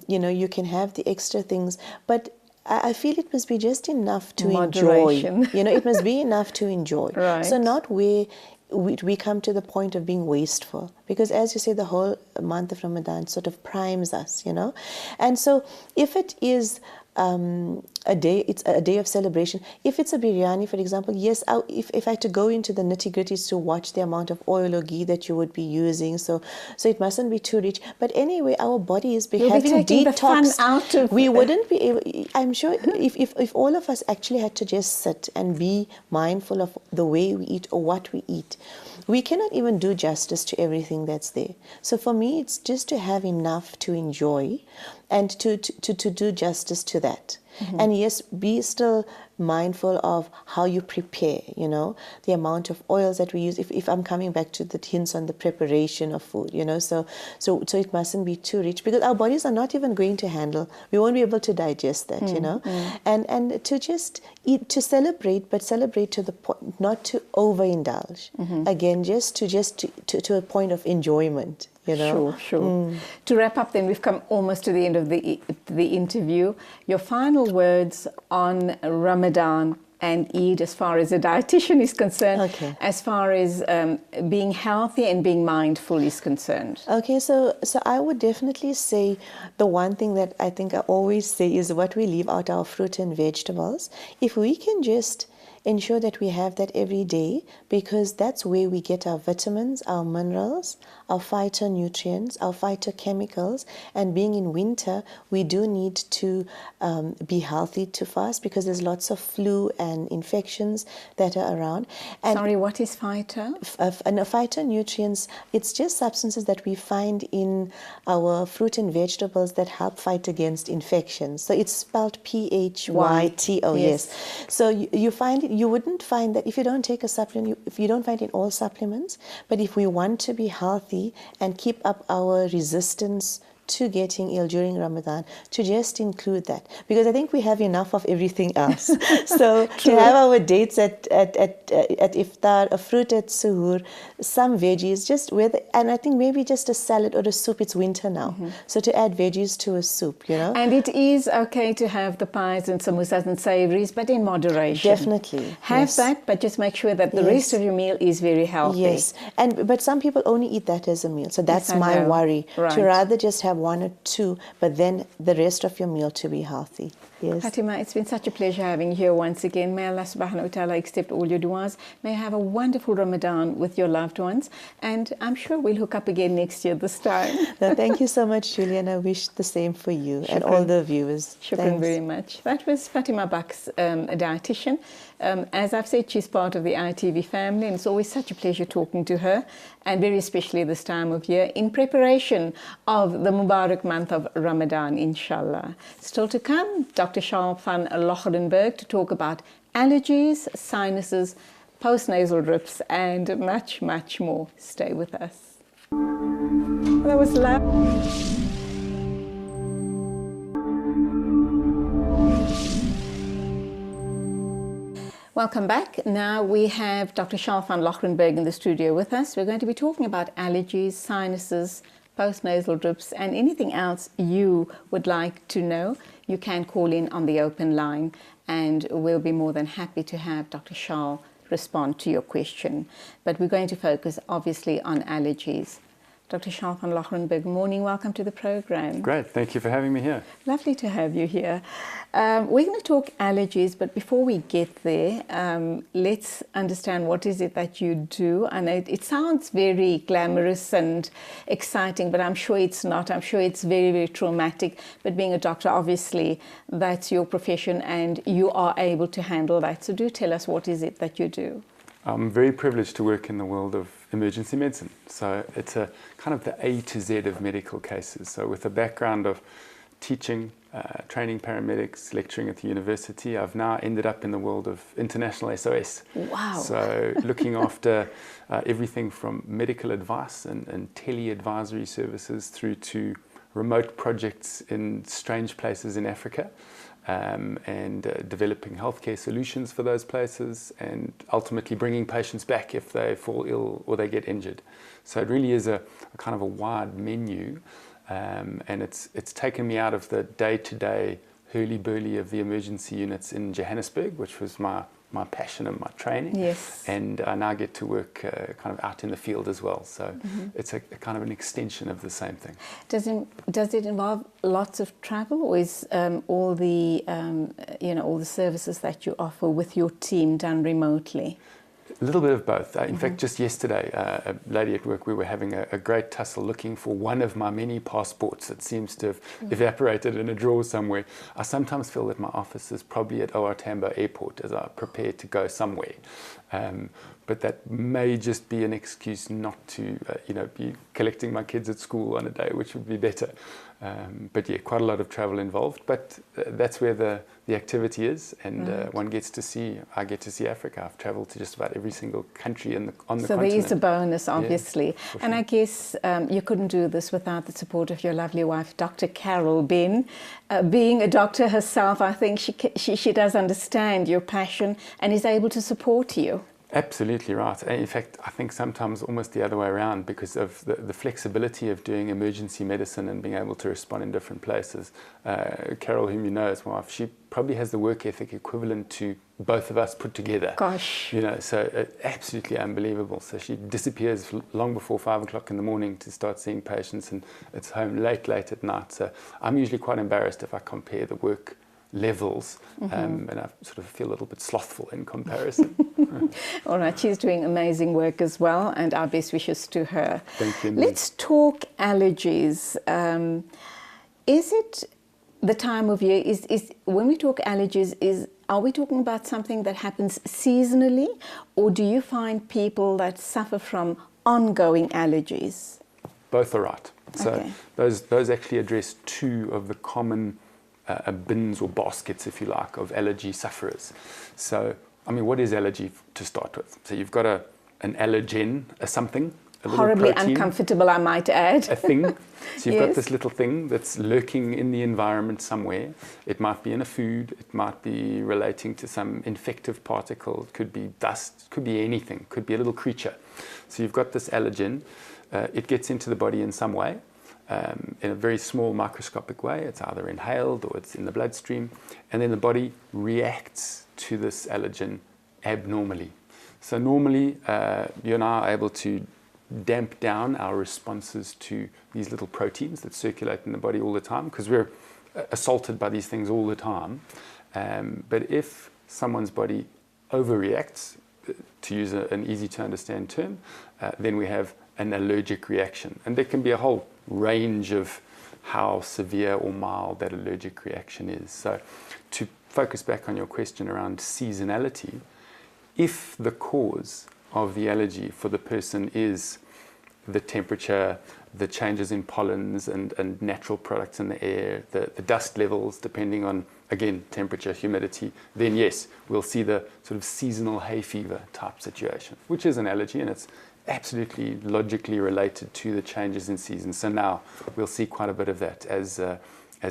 you know, you can have the extra things, but I feel it must be just enough to enjoy. You know, it must be enough to enjoy. Right. So not where we come to the point of being wasteful, because as you say, the whole month of Ramadan sort of primes us, you know. And so if it is a day, it's a day of celebration. If it's a biryani, for example, yes, if I had to go into the nitty-gritties to watch the amount of oil or ghee that you would be using, so it mustn't be too rich. But anyway, our body is having detox. We wouldn't be able, I'm sure, if all of us actually had to just sit and be mindful of the way we eat or what we eat, we cannot even do justice to everything that's there. So for me, it's just to have enough to enjoy and to do justice to that. And yes, be still mindful of how you prepare, you know, the amount of oils that we use. If I'm coming back to the hints on the preparation of food, you know, so it mustn't be too rich, because our bodies are not even going to handle, we won't be able to digest that, you know. And to just eat, to celebrate, but celebrate to the point, not to overindulge. Again, just to a point of enjoyment. You know? Sure. To wrap up then, we've come almost to the end of the interview. Your final words on Ramadan and Eid as far as a dietitian is concerned, as far as being healthy and being mindful is concerned. Okay, so I would definitely say the one thing that I think I always say is what we leave out, our fruit and vegetables. If we can just ensure that we have that every day, because that's where we get our vitamins, our minerals, our phytonutrients, our phytochemicals. And being in winter, we do need to be healthy to fast, because there's lots of flu and infections that are around. And sorry, what is phyto? Phytonutrients, it's just substances that we find in our fruit and vegetables that help fight against infections. So it's spelled PHYTO, yes. So you find it, you wouldn't find that if you don't take a supplement, if you don't find it in all supplements, but if we want to be healthy and keep up our resistance to getting ill during Ramadan, to just include that, because I think we have enough of everything else. So to have our dates at iftar, a fruit at suhoor, some veggies, just with, and I think maybe just a salad or a soup. It's winter now, so to add veggies to a soup, you know. And it is okay to have the pies and samosas and savories, but in moderation. Definitely have that, but just make sure that the rest of your meal is very healthy. Yes, but some people only eat that as a meal, so that's my worry. To rather just have one or two, but then the rest of your meal to be healthy. Yes. Fatima, it's been such a pleasure having you here once again. May Allah subhanahu wa ta'ala accept all your du'as. May you have a wonderful Ramadan with your loved ones. And I'm sure we'll hook up again next year this time. No, thank you so much, Julie, and I wish the same for you and all the viewers. Shukran very much. That was Fatima Baks, a dietitian. As I've said, she's part of the ITV family, and it's always such a pleasure talking to her, and very especially this time of year in preparation of the Mubarak month of Ramadan, inshallah. Still to come, Dr. Charl van Lochrenberg to talk about allergies, sinuses, postnasal drips, and much, much more. Stay with us. That was lovely. Welcome back. Now we have Dr. Charl van Lochrenberg in the studio with us. We're going to be talking about allergies, sinuses, postnasal drips, and anything else you would like to know. You can call in on the open line, and we'll be more than happy to have Dr. Charl respond to your question. But we're going to focus obviously on allergies. Dr. Charles van Lochrenberg, morning. Welcome to the program. Great. Thank you for having me here. Lovely to have you here. We're going to talk allergies, but before we get there, let's understand what is it that you do. And it sounds very glamorous and exciting, but I'm sure it's not. I'm sure it's very, very traumatic. But being a doctor, obviously, that's your profession and you are able to handle that. So do tell us, what is it that you do? I'm very privileged to work in the world of emergency medicine. So it's a kind of the A to Z of medical cases. So with a background of teaching, training paramedics, lecturing at the university, I've now ended up in the world of international SOS. Wow. So looking after everything from medical advice and tele-advisory services through to remote projects in strange places in Africa. And developing healthcare solutions for those places, and ultimately bringing patients back if they fall ill or they get injured. So it really is a kind of a wide menu, and it's taken me out of the day-to-day hurly-burly of the emergency units in Johannesburg, which was my passion and my training. Yes. And I now get to work kind of out in the field as well. So it's a kind of an extension of the same thing. Does it involve lots of travel, or is all the all the services that you offer with your team done remotely? A little bit of both. In fact, just yesterday, a lady at work, we were having a great tussle looking for one of my many passports that seems to have evaporated in a drawer somewhere. I sometimes feel that my office is probably at OR Tambo Airport as I prepare to go somewhere. But that may just be an excuse not to, be collecting my kids at school on a day, which would be better. But yeah, quite a lot of travel involved. But that's where the activity is, and I get to see Africa. I've travelled to just about every single country on the continent. So there is a bonus, obviously. Yeah, and I guess you couldn't do this without the support of your lovely wife, Dr. Carol Ben. Being a doctor herself, I think she does understand your passion and is able to support you. Absolutely right. In fact, I think sometimes almost the other way around, because of the flexibility of doing emergency medicine and being able to respond in different places. Carol, whom you know as my wife, she probably has the work ethic equivalent to both of us put together. Gosh. So absolutely unbelievable. So she disappears long before 5 o'clock in the morning to start seeing patients, and it's home late at night. So I'm usually quite embarrassed if I compare the work levels, and I sort of feel a little bit slothful in comparison. All right, she's doing amazing work as well, and our best wishes to her. Thank you. Let's talk allergies. Is it the time of year? Is when we talk allergies, are we talking about something that happens seasonally, or do you find people that suffer from ongoing allergies? Both are right. So Okay. those actually address two of the common bins or baskets, if you like, of allergy sufferers. So, I mean, what is allergy to start with? So you've got an allergen, a something, a little Horribly protein, uncomfortable, I might add. a thing. So you've Yes. got this little thing that's lurking in the environment somewhere. It might be in a food, it might be relating to some infective particle, it could be dust, it could be anything, it could be a little creature. So you've got this allergen, it gets into the body in some way. In a very small microscopic way. It's either inhaled or it's in the bloodstream, and then the body reacts to this allergen abnormally. So normally you and I are able to damp down our responses to these little proteins that circulate in the body all the time, because we're assaulted by these things all the time. But if someone's body overreacts, to use an easy to understand term, then we have an allergic reaction. And there can be a whole range of how severe or mild that allergic reaction is. So to focus back on your question around seasonality, if the cause of the allergy for the person is the temperature, the changes in pollens and natural products in the air, the dust levels, depending on, again, temperature, humidity, then yes, we'll see the sort of seasonal hay fever type situation, which is an allergy, and it's absolutely logically related to the changes in seasons. So now we'll see quite a bit of that as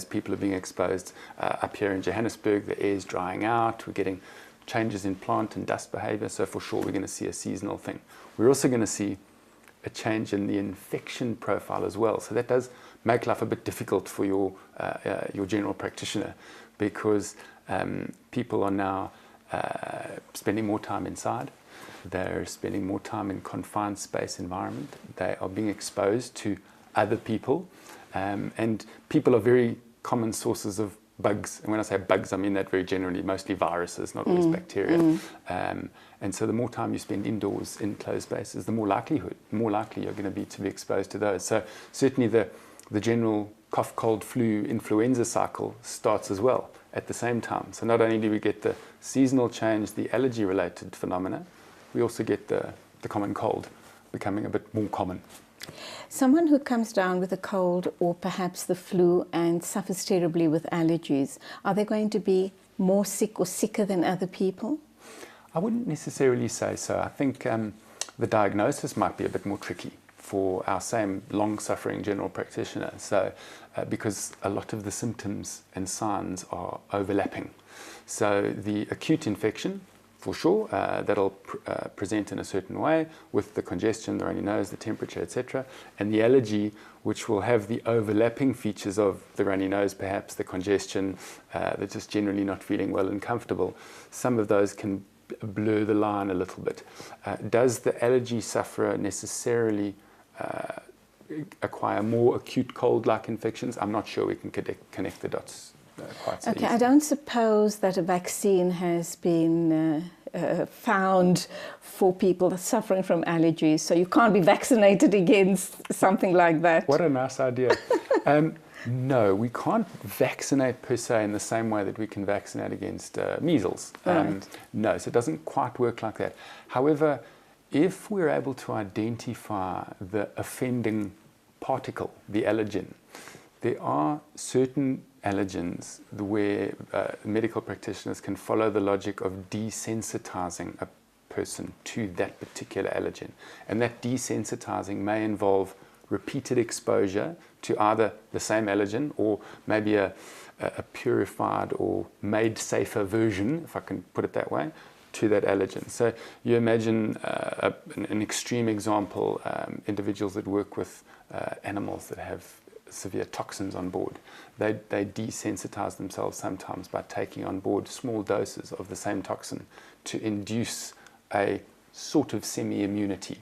people are being exposed. Up here in Johannesburg, the air is drying out, we're getting changes in plant and dust behavior, so for sure we're going to see a seasonal thing. We're also going to see a change in the infection profile as well. So that does make life a bit difficult for your general practitioner, because people are now spending more time inside. they're spending more time in confined space environment, they are being exposed to other people, and people are very common sources of bugs. And when I say bugs, I mean that very generally, mostly viruses, not always bacteria. And so the more time you spend indoors in closed spaces, the more likely you're going to be exposed to those. So certainly the general cough, cold, flu, influenza cycle starts as well at the same time. So not only do we get the seasonal change, the allergy-related phenomena, we also get the common cold becoming a bit more common. Someone who comes down with a cold or perhaps the flu and suffers terribly with allergies, are they going to be more sick or sicker than other people? I wouldn't necessarily say so. I think the diagnosis might be a bit more tricky for our same long-suffering general practitioner. So, because a lot of the symptoms and signs are overlapping. So the acute infection, for sure, that'll present in a certain way with the congestion, the runny nose, the temperature, etc. And the allergy, which will have the overlapping features of the runny nose, perhaps the congestion, they're just generally not feeling well and comfortable. Some of those can blur the line a little bit. Does the allergy sufferer necessarily acquire more acute cold-like infections? I'm not sure we can connect the dots quite so Okay, easily. I don't suppose that a vaccine has been found for people suffering from allergies, so you can't be vaccinated against something like that. What a nice idea. No, we can't vaccinate per se in the same way that we can vaccinate against measles. Right. No, so it doesn't quite work like that. However, if we're able to identify the offending particle, the allergen, there are certain allergens where medical practitioners can follow the logic of desensitizing a person to that particular allergen. And that desensitizing may involve repeated exposure to either the same allergen or maybe a purified or made safer version, if I can put it that way, to that allergen. So you imagine an extreme example, individuals that work with animals that have severe toxins on board. They desensitize themselves sometimes by taking on board small doses of the same toxin to induce a sort of semi-immunity.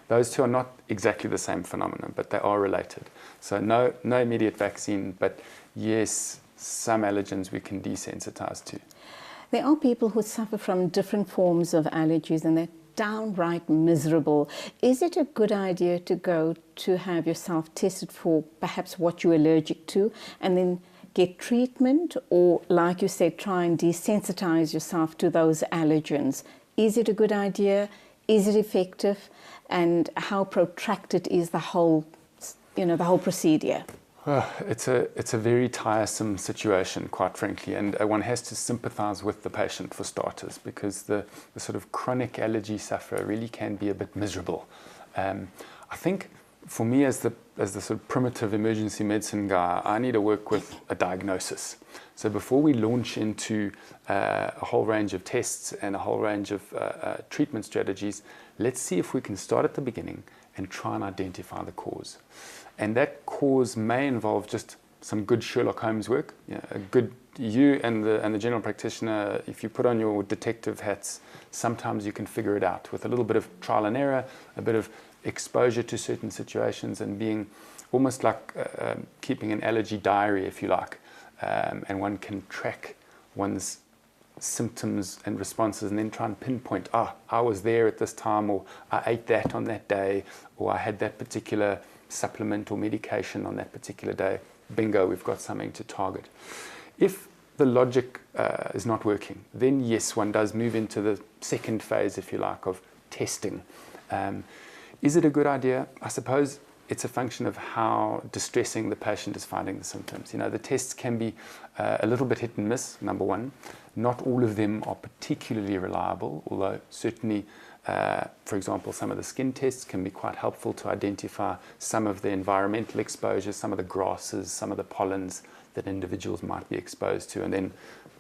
Those two are not exactly the same phenomenon, but they are related. So no immediate vaccine, but yes, some allergens we can desensitize to. There are people who suffer from different forms of allergies and they're downright miserable. Is it a good idea to go to have yourself tested for perhaps what you're allergic to and then get treatment, or like you said, try and desensitize yourself to those allergens? Is it a good idea? Is it effective? And how protracted is the whole procedure? It's a very tiresome situation, quite frankly, and one has to sympathize with the patient for starters, because the sort of chronic allergy sufferer really can be a bit miserable. I think for me, as the sort of primitive emergency medicine guy, I need to work with a diagnosis. So before we launch into a whole range of tests and a whole range of treatment strategies, let's see if we can start at the beginning and try and identify the cause. And that cause may involve just some good Sherlock Holmes work. You and the general practitioner, if you put on your detective hats, sometimes you can figure it out with a little bit of trial and error, a bit of exposure to certain situations, and being almost like keeping an allergy diary, if you like. And one can track one's symptoms and responses and then try and pinpoint, I was there at this time, or I ate that on that day, or I had that particular supplement or medication on that particular day. Bingo, we've got something to target. If the logic is not working, then yes, one does move into the second phase, if you like, of testing. Is it a good idea? I suppose it's a function of how distressing the patient is finding the symptoms. The tests can be a little bit hit and miss, number one. Not all of them are particularly reliable, although certainly, for example, some of the skin tests can be quite helpful to identify some of the environmental exposures, some of the grasses, some of the pollens that individuals might be exposed to, and then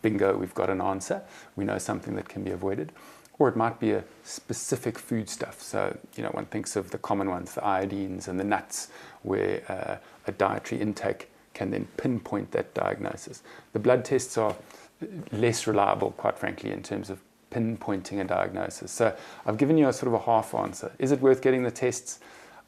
bingo, we've got an answer. We know something that can be avoided. Or it might be a specific food stuff. So, one thinks of the common ones, the iodines and the nuts, where a dietary intake can then pinpoint that diagnosis. The blood tests are less reliable, quite frankly, in terms of pinpointing a diagnosis. So I've given you a sort of a half answer. Is it worth getting the tests?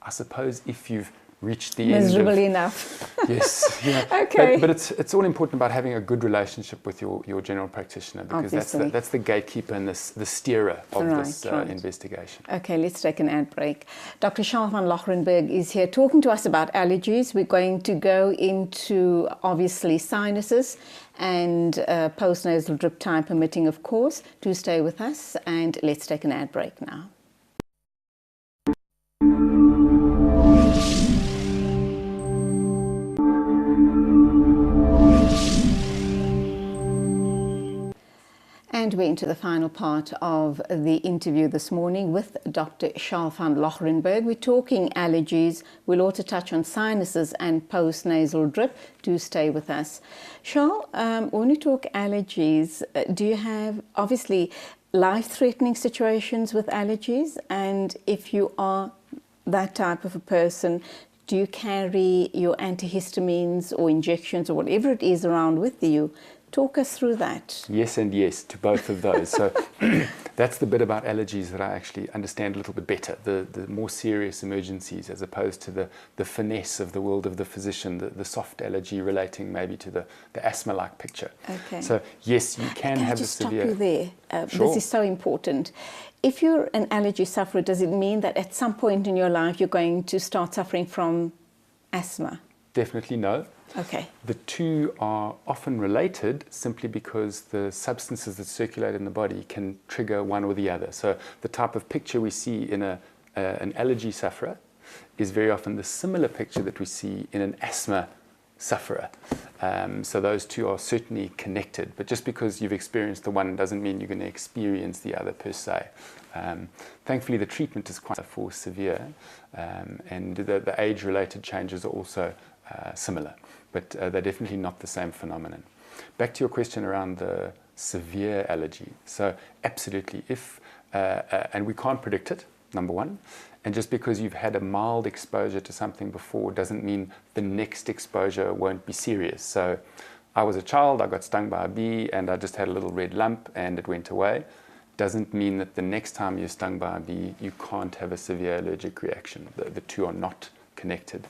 I suppose if you've reached the end. Miserably enough. Yes. Yeah. Okay. But it's all important about having a good relationship with your general practitioner, because that's the gatekeeper and the steerer of this investigation. Okay, let's take an ad break. Dr. Charl van Lochrenberg is here talking to us about allergies. We're going to go into, obviously, sinuses and postnasal drip, time permitting, of course. Do stay with us, and let's take an ad break now. And we're into the final part of the interview this morning with Dr. Charl van Lochrenberg. We're talking allergies. We'll also touch on sinuses and postnasal drip. Do stay with us. Charl, when you talk allergies, do you have, obviously, life-threatening situations with allergies? And if you are that type of a person, do you carry your antihistamines or injections or whatever it is around with you? Talk us through that. Yes and yes to both of those. So that's the bit about allergies that I actually understand a little bit better, the more serious emergencies, as opposed to the finesse of the world of the physician, the soft allergy relating maybe to the asthma-like picture. Okay. So yes, you can have a severe... Can I just stop you there? Sure. This is so important. If you're an allergy sufferer, does it mean that at some point in your life you're going to start suffering from asthma? Definitely no. Okay. The two are often related simply because the substances that circulate in the body can trigger one or the other. So the type of picture we see in an allergy sufferer is very often the similar picture that we see in an asthma sufferer. So those two are certainly connected, but just because you've experienced the one doesn't mean you're going to experience the other per se. Thankfully, the treatment is quite for severe, and the age-related changes are also similar, but they're definitely not the same phenomenon. Back to your question around the severe allergy. So absolutely, if, and we can't predict it, number one, and just because you've had a mild exposure to something before doesn't mean the next exposure won't be serious. So I was a child, I got stung by a bee, and I just had a little red lump and it went away. Doesn't mean that the next time you're stung by a bee, you can't have a severe allergic reaction. The two are not connected.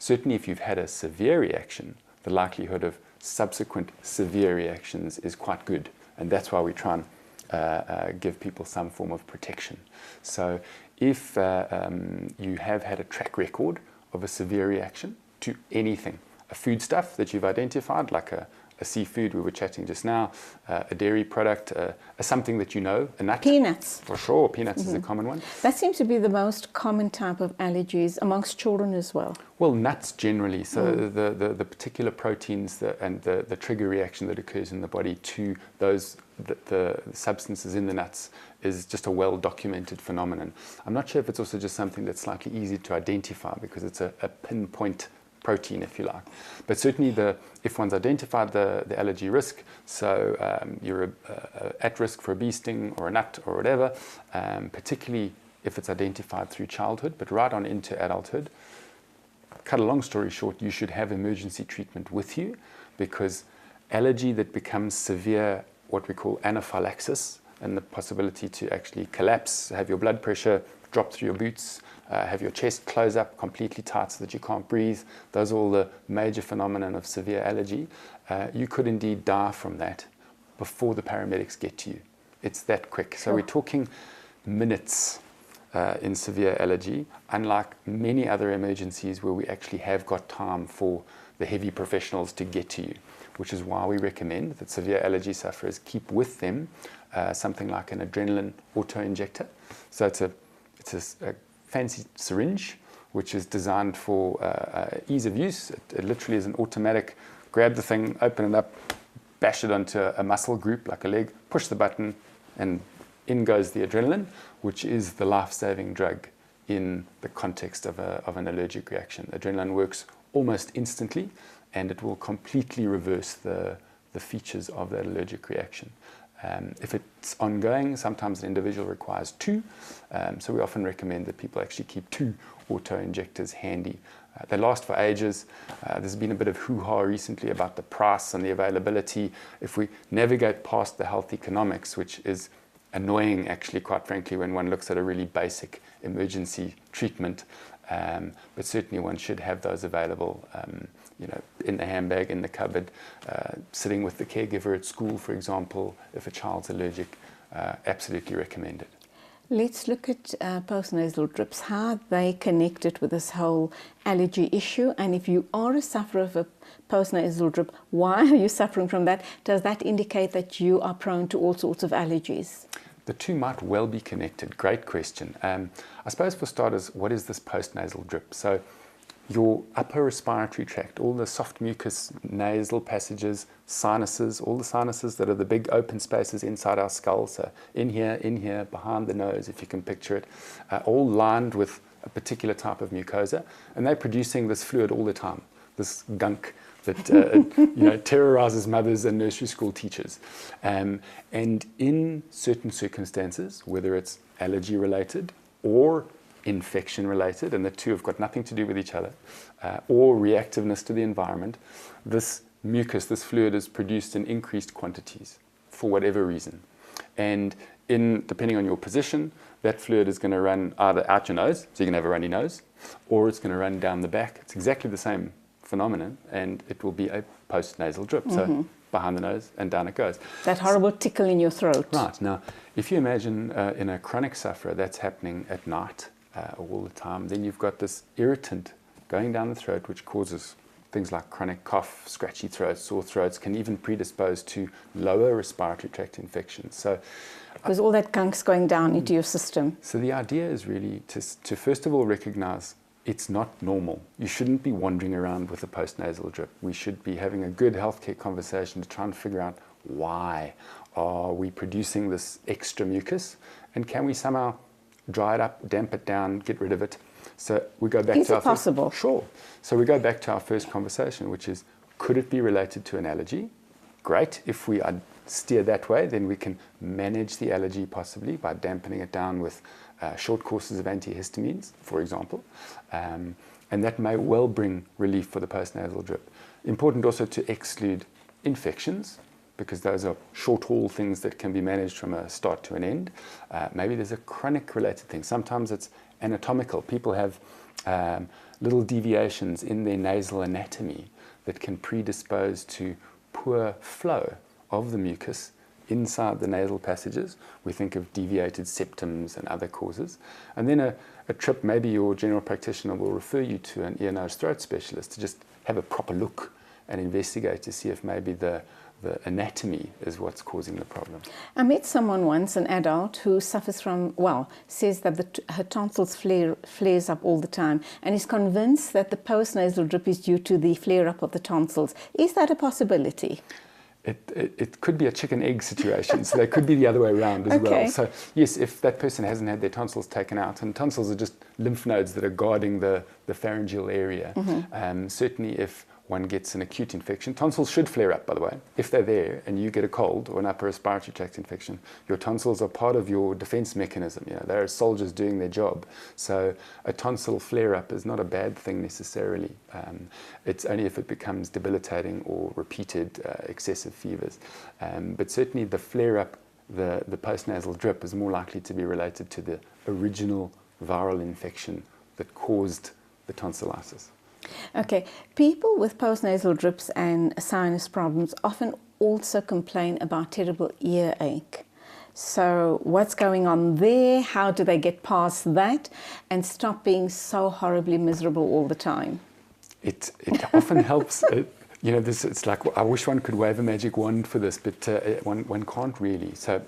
Certainly if you've had a severe reaction, the likelihood of subsequent severe reactions is quite good, and that's why we try and give people some form of protection. So if you have had a track record of a severe reaction to anything, a foodstuff that you've identified, like a seafood, we were chatting just now, a dairy product, something that you know, a nut. Peanuts. For sure, peanuts is a common one. That seems to be the most common type of allergies amongst children as well. Well, nuts generally, so the particular proteins and the trigger reaction that occurs in the body to those, the substances in the nuts is just a well-documented phenomenon. I'm not sure if it's also just something that's slightly easy to identify because it's a pinpoint protein, if you like. But certainly if one's identified the allergy risk, so you're at risk for a bee sting or a nut or whatever, particularly if it's identified through childhood, but right on into adulthood, cut a long story short, you should have emergency treatment with you, because allergy that becomes severe, what we call anaphylaxis, and the possibility to actually collapse, have your blood pressure drop through your boots, have your chest close up completely tight so that you can't breathe. Those are all the major phenomenon of severe allergy. You could indeed die from that before the paramedics get to you. It's that quick. So we're talking minutes in severe allergy, unlike many other emergencies where we actually have got time for the heavy professionals to get to you, which is why we recommend that severe allergy sufferers keep with them something like an adrenaline auto-injector. So it's a fancy syringe, which is designed for ease of use. It literally is an automatic, grab the thing, open it up, bash it onto a muscle group like a leg, push the button, and in goes the adrenaline, which is the life-saving drug in the context of an allergic reaction. Adrenaline works almost instantly, and it will completely reverse the features of that allergic reaction. If it's ongoing, sometimes an individual requires 2. So we often recommend that people actually keep 2 auto-injectors handy. They last for ages. There's been a bit of hoo-ha recently about the price and the availability. If we navigate past the health economics, which is annoying actually, quite frankly, when one looks at a really basic emergency treatment, but certainly one should have those available, in the handbag, in the cupboard, sitting with the caregiver at school, for example, if a child's allergic, absolutely recommended. Let's look at postnasal drips, how they connected with this whole allergy issue. And if you are a sufferer of a postnasal drip, why are you suffering from that? Does that indicate that you are prone to all sorts of allergies? The two might well be connected. Great question. I suppose for starters, what is this postnasal drip? So your upper respiratory tract, all the soft mucus, nasal passages, sinuses, all the sinuses that are the big open spaces inside our skull, so in here, behind the nose, if you can picture it, all lined with a particular type of mucosa, and they're producing this fluid all the time, this gunk that terrorizes mothers and nursery school teachers. And in certain circumstances, whether it's allergy related or infection related, and the two have got nothing to do with each other, or reactiveness to the environment, this mucus, this fluid is produced in increased quantities for whatever reason. And depending on your position, that fluid is going to run either out your nose, so you're going to have a runny nose, or it's going to run down the back. It's exactly the same phenomenon, and it will be a postnasal drip. So behind the nose and down it goes. That horrible tickle in your throat. Right. Now, if you imagine in a chronic sufferer that's happening at night all the time, then you've got this irritant going down the throat, which causes things like chronic cough, scratchy throats, sore throats, can even predispose to lower respiratory tract infections. So, because all that gunk's going down into your system. So the idea is really to first of all recognize it's not normal. You shouldn't be wandering around with a postnasal drip. We should be having a good healthcare conversation to try and figure out why are we producing this extra mucus, and can we somehow dry it up, damp it down, get rid of it. So we go back to our possible? Sure. So we go back to our first conversation, which is, could it be related to an allergy? Great. If we steer that way, then we can manage the allergy possibly by dampening it down with short courses of antihistamines, for example. And that may well bring relief for the postnasal drip. Important also to exclude infections, because those are short-haul things that can be managed from a start to an end. Maybe there's a chronic-related thing. Sometimes it's anatomical. People have little deviations in their nasal anatomy that can predispose to poor flow of the mucus inside the nasal passages. We think of deviated septums and other causes. And then a trip, maybe your general practitioner will refer you to an ear, nose, throat specialist to just have a proper look and investigate to see if maybe the anatomy is what's causing the problem. I met someone once, an adult, who suffers from, says that her tonsils flares up all the time, and is convinced that the postnasal drip is due to the flare-up of the tonsils. Is that a possibility? It could be a chicken-egg situation, so they could be the other way around as well. So yes, if that person hasn't had their tonsils taken out, and tonsils are just lymph nodes that are guarding the pharyngeal area, certainly if one gets an acute infection. Tonsils should flare up, by the way. If they're there and you get a cold or an upper respiratory tract infection, your tonsils are part of your defense mechanism. They're soldiers doing their job. So a tonsil flare-up is not a bad thing necessarily. It's only if it becomes debilitating or repeated excessive fevers. But certainly the flare-up, the postnasal drip, is more likely to be related to the original viral infection that caused the tonsillitis. Okay, people with postnasal drips and sinus problems often also complain about terrible earache. So what's going on there? How do they get past that and stop being so horribly miserable all the time? It often helps. It's like, I wish one could wave a magic wand for this, but one can't really. So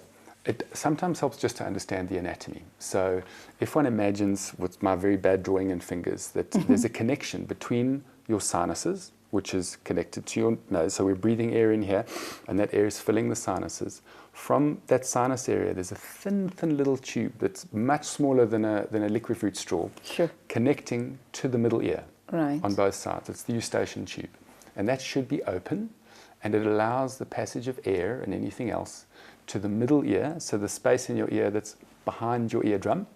it sometimes helps just to understand the anatomy. So if one imagines, with my very bad drawing in fingers, that there's a connection between your sinuses, which is connected to your nose. So we're breathing air in here, and that air is filling the sinuses. From that sinus area, there's a thin little tube that's much smaller than a liquid fruit straw, connecting to the middle ear on both sides. It's the eustachian tube. And that should be open, and it allows the passage of air and anything else to the middle ear, so the space in your ear that's behind your eardrum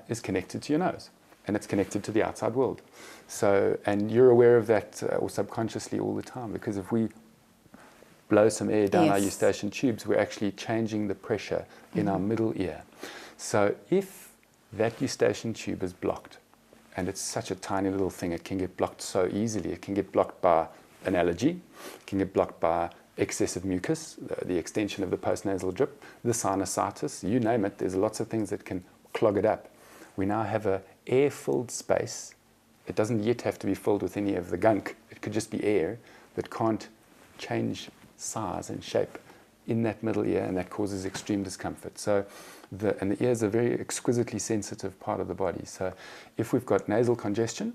is connected to your nose, and it's connected to the outside world. So, and you're aware of that or subconsciously all the time, because if we blow some air down our eustachian tubes, we're actually changing the pressure in our middle ear. So if that eustachian tube is blocked, and it's such a tiny little thing, it can get blocked so easily. It can get blocked by an allergy, it can get blocked by excessive mucus, the extension of the postnasal drip, the sinusitis, you name it. There's lots of things that can clog it up. We now have an air-filled space. It doesn't yet have to be filled with any of the gunk. It could just be air that can't change size and shape in that middle ear, and that causes extreme discomfort. So, and the ear is a very exquisitely sensitive part of the body. So if we've got nasal congestion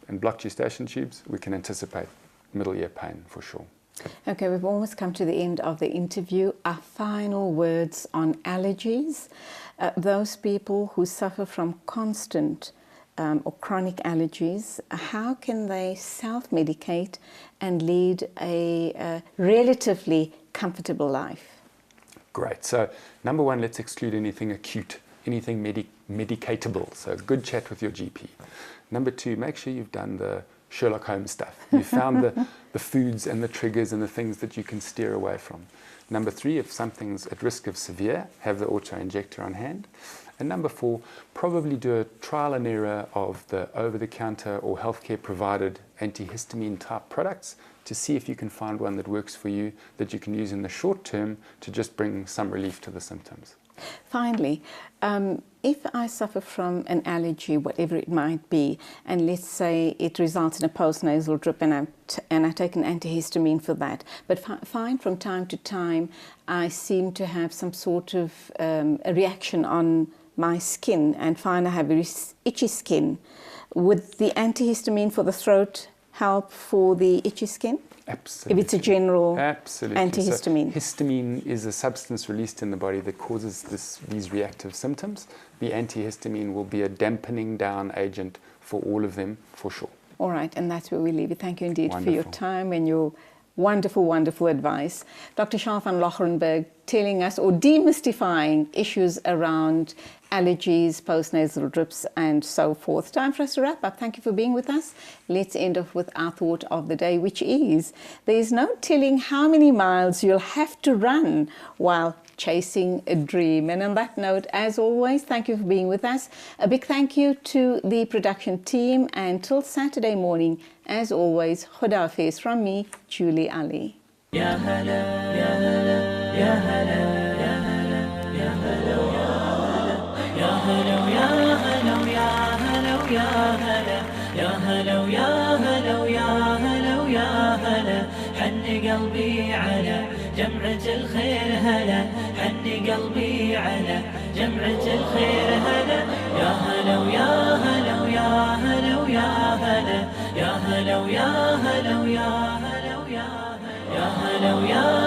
and blocked eustachian tubes, we can anticipate middle ear pain for sure. Okay, we've almost come to the end of the interview. Our final words on allergies. Those people who suffer from constant or chronic allergies, how can they self-medicate and lead a relatively comfortable life? Great. So number one, let's exclude anything acute, anything medicatable. So good chat with your GP. Number two, make sure you've done the Sherlock Holmes stuff. You've found the foods and the triggers and the things that you can steer away from. Number three, if something's at risk of severe, have the auto-injector on hand. And number four, probably do a trial and error of the over-the-counter or healthcare provided antihistamine type products to see if you can find one that works for you, that you can use in the short term to just bring some relief to the symptoms. Finally, if I suffer from an allergy, whatever it might be, and let's say it results in a postnasal drip and I take an antihistamine for that, but find from time to time I seem to have some sort of a reaction on my skin and find I have very itchy skin, would the antihistamine for the throat help for the itchy skin? Absolutely. If it's a general So antihistamine. histamine is a substance released in the body that causes these reactive symptoms. The antihistamine will be a dampening down agent for all of them, for sure. All right, and that's where we leave it. Thank you indeed Wonderful. for your time and your wonderful, wonderful advice. Dr. Charl van Locherenberg telling us or demystifying issues around allergies, postnasal drips, and so forth. Time for us to wrap up. Thank you for being with us. Let's end off with our thought of the day, which is, there is no telling how many miles you'll have to run while chasing a dream. And on that note, as always, thank you for being with us. A big thank you to the production team. And till Saturday morning, as always, Khuda Hafiz from me, Julie Alli. Ya hala, ya hala, ya hala, ya hala, ya hala, ya hala, ya hala, ya hala, ya hala, ya hala, ya hala, ya hala, ya hala, حن قلبي على جمعة الخير هلا، حن قلبي على جمعة الخير هلا، يا هلا ويا هلا ويا هلا ويا هلا، يا هلا ويا هلا ويا هلا ويا هلا، يا هلا ويا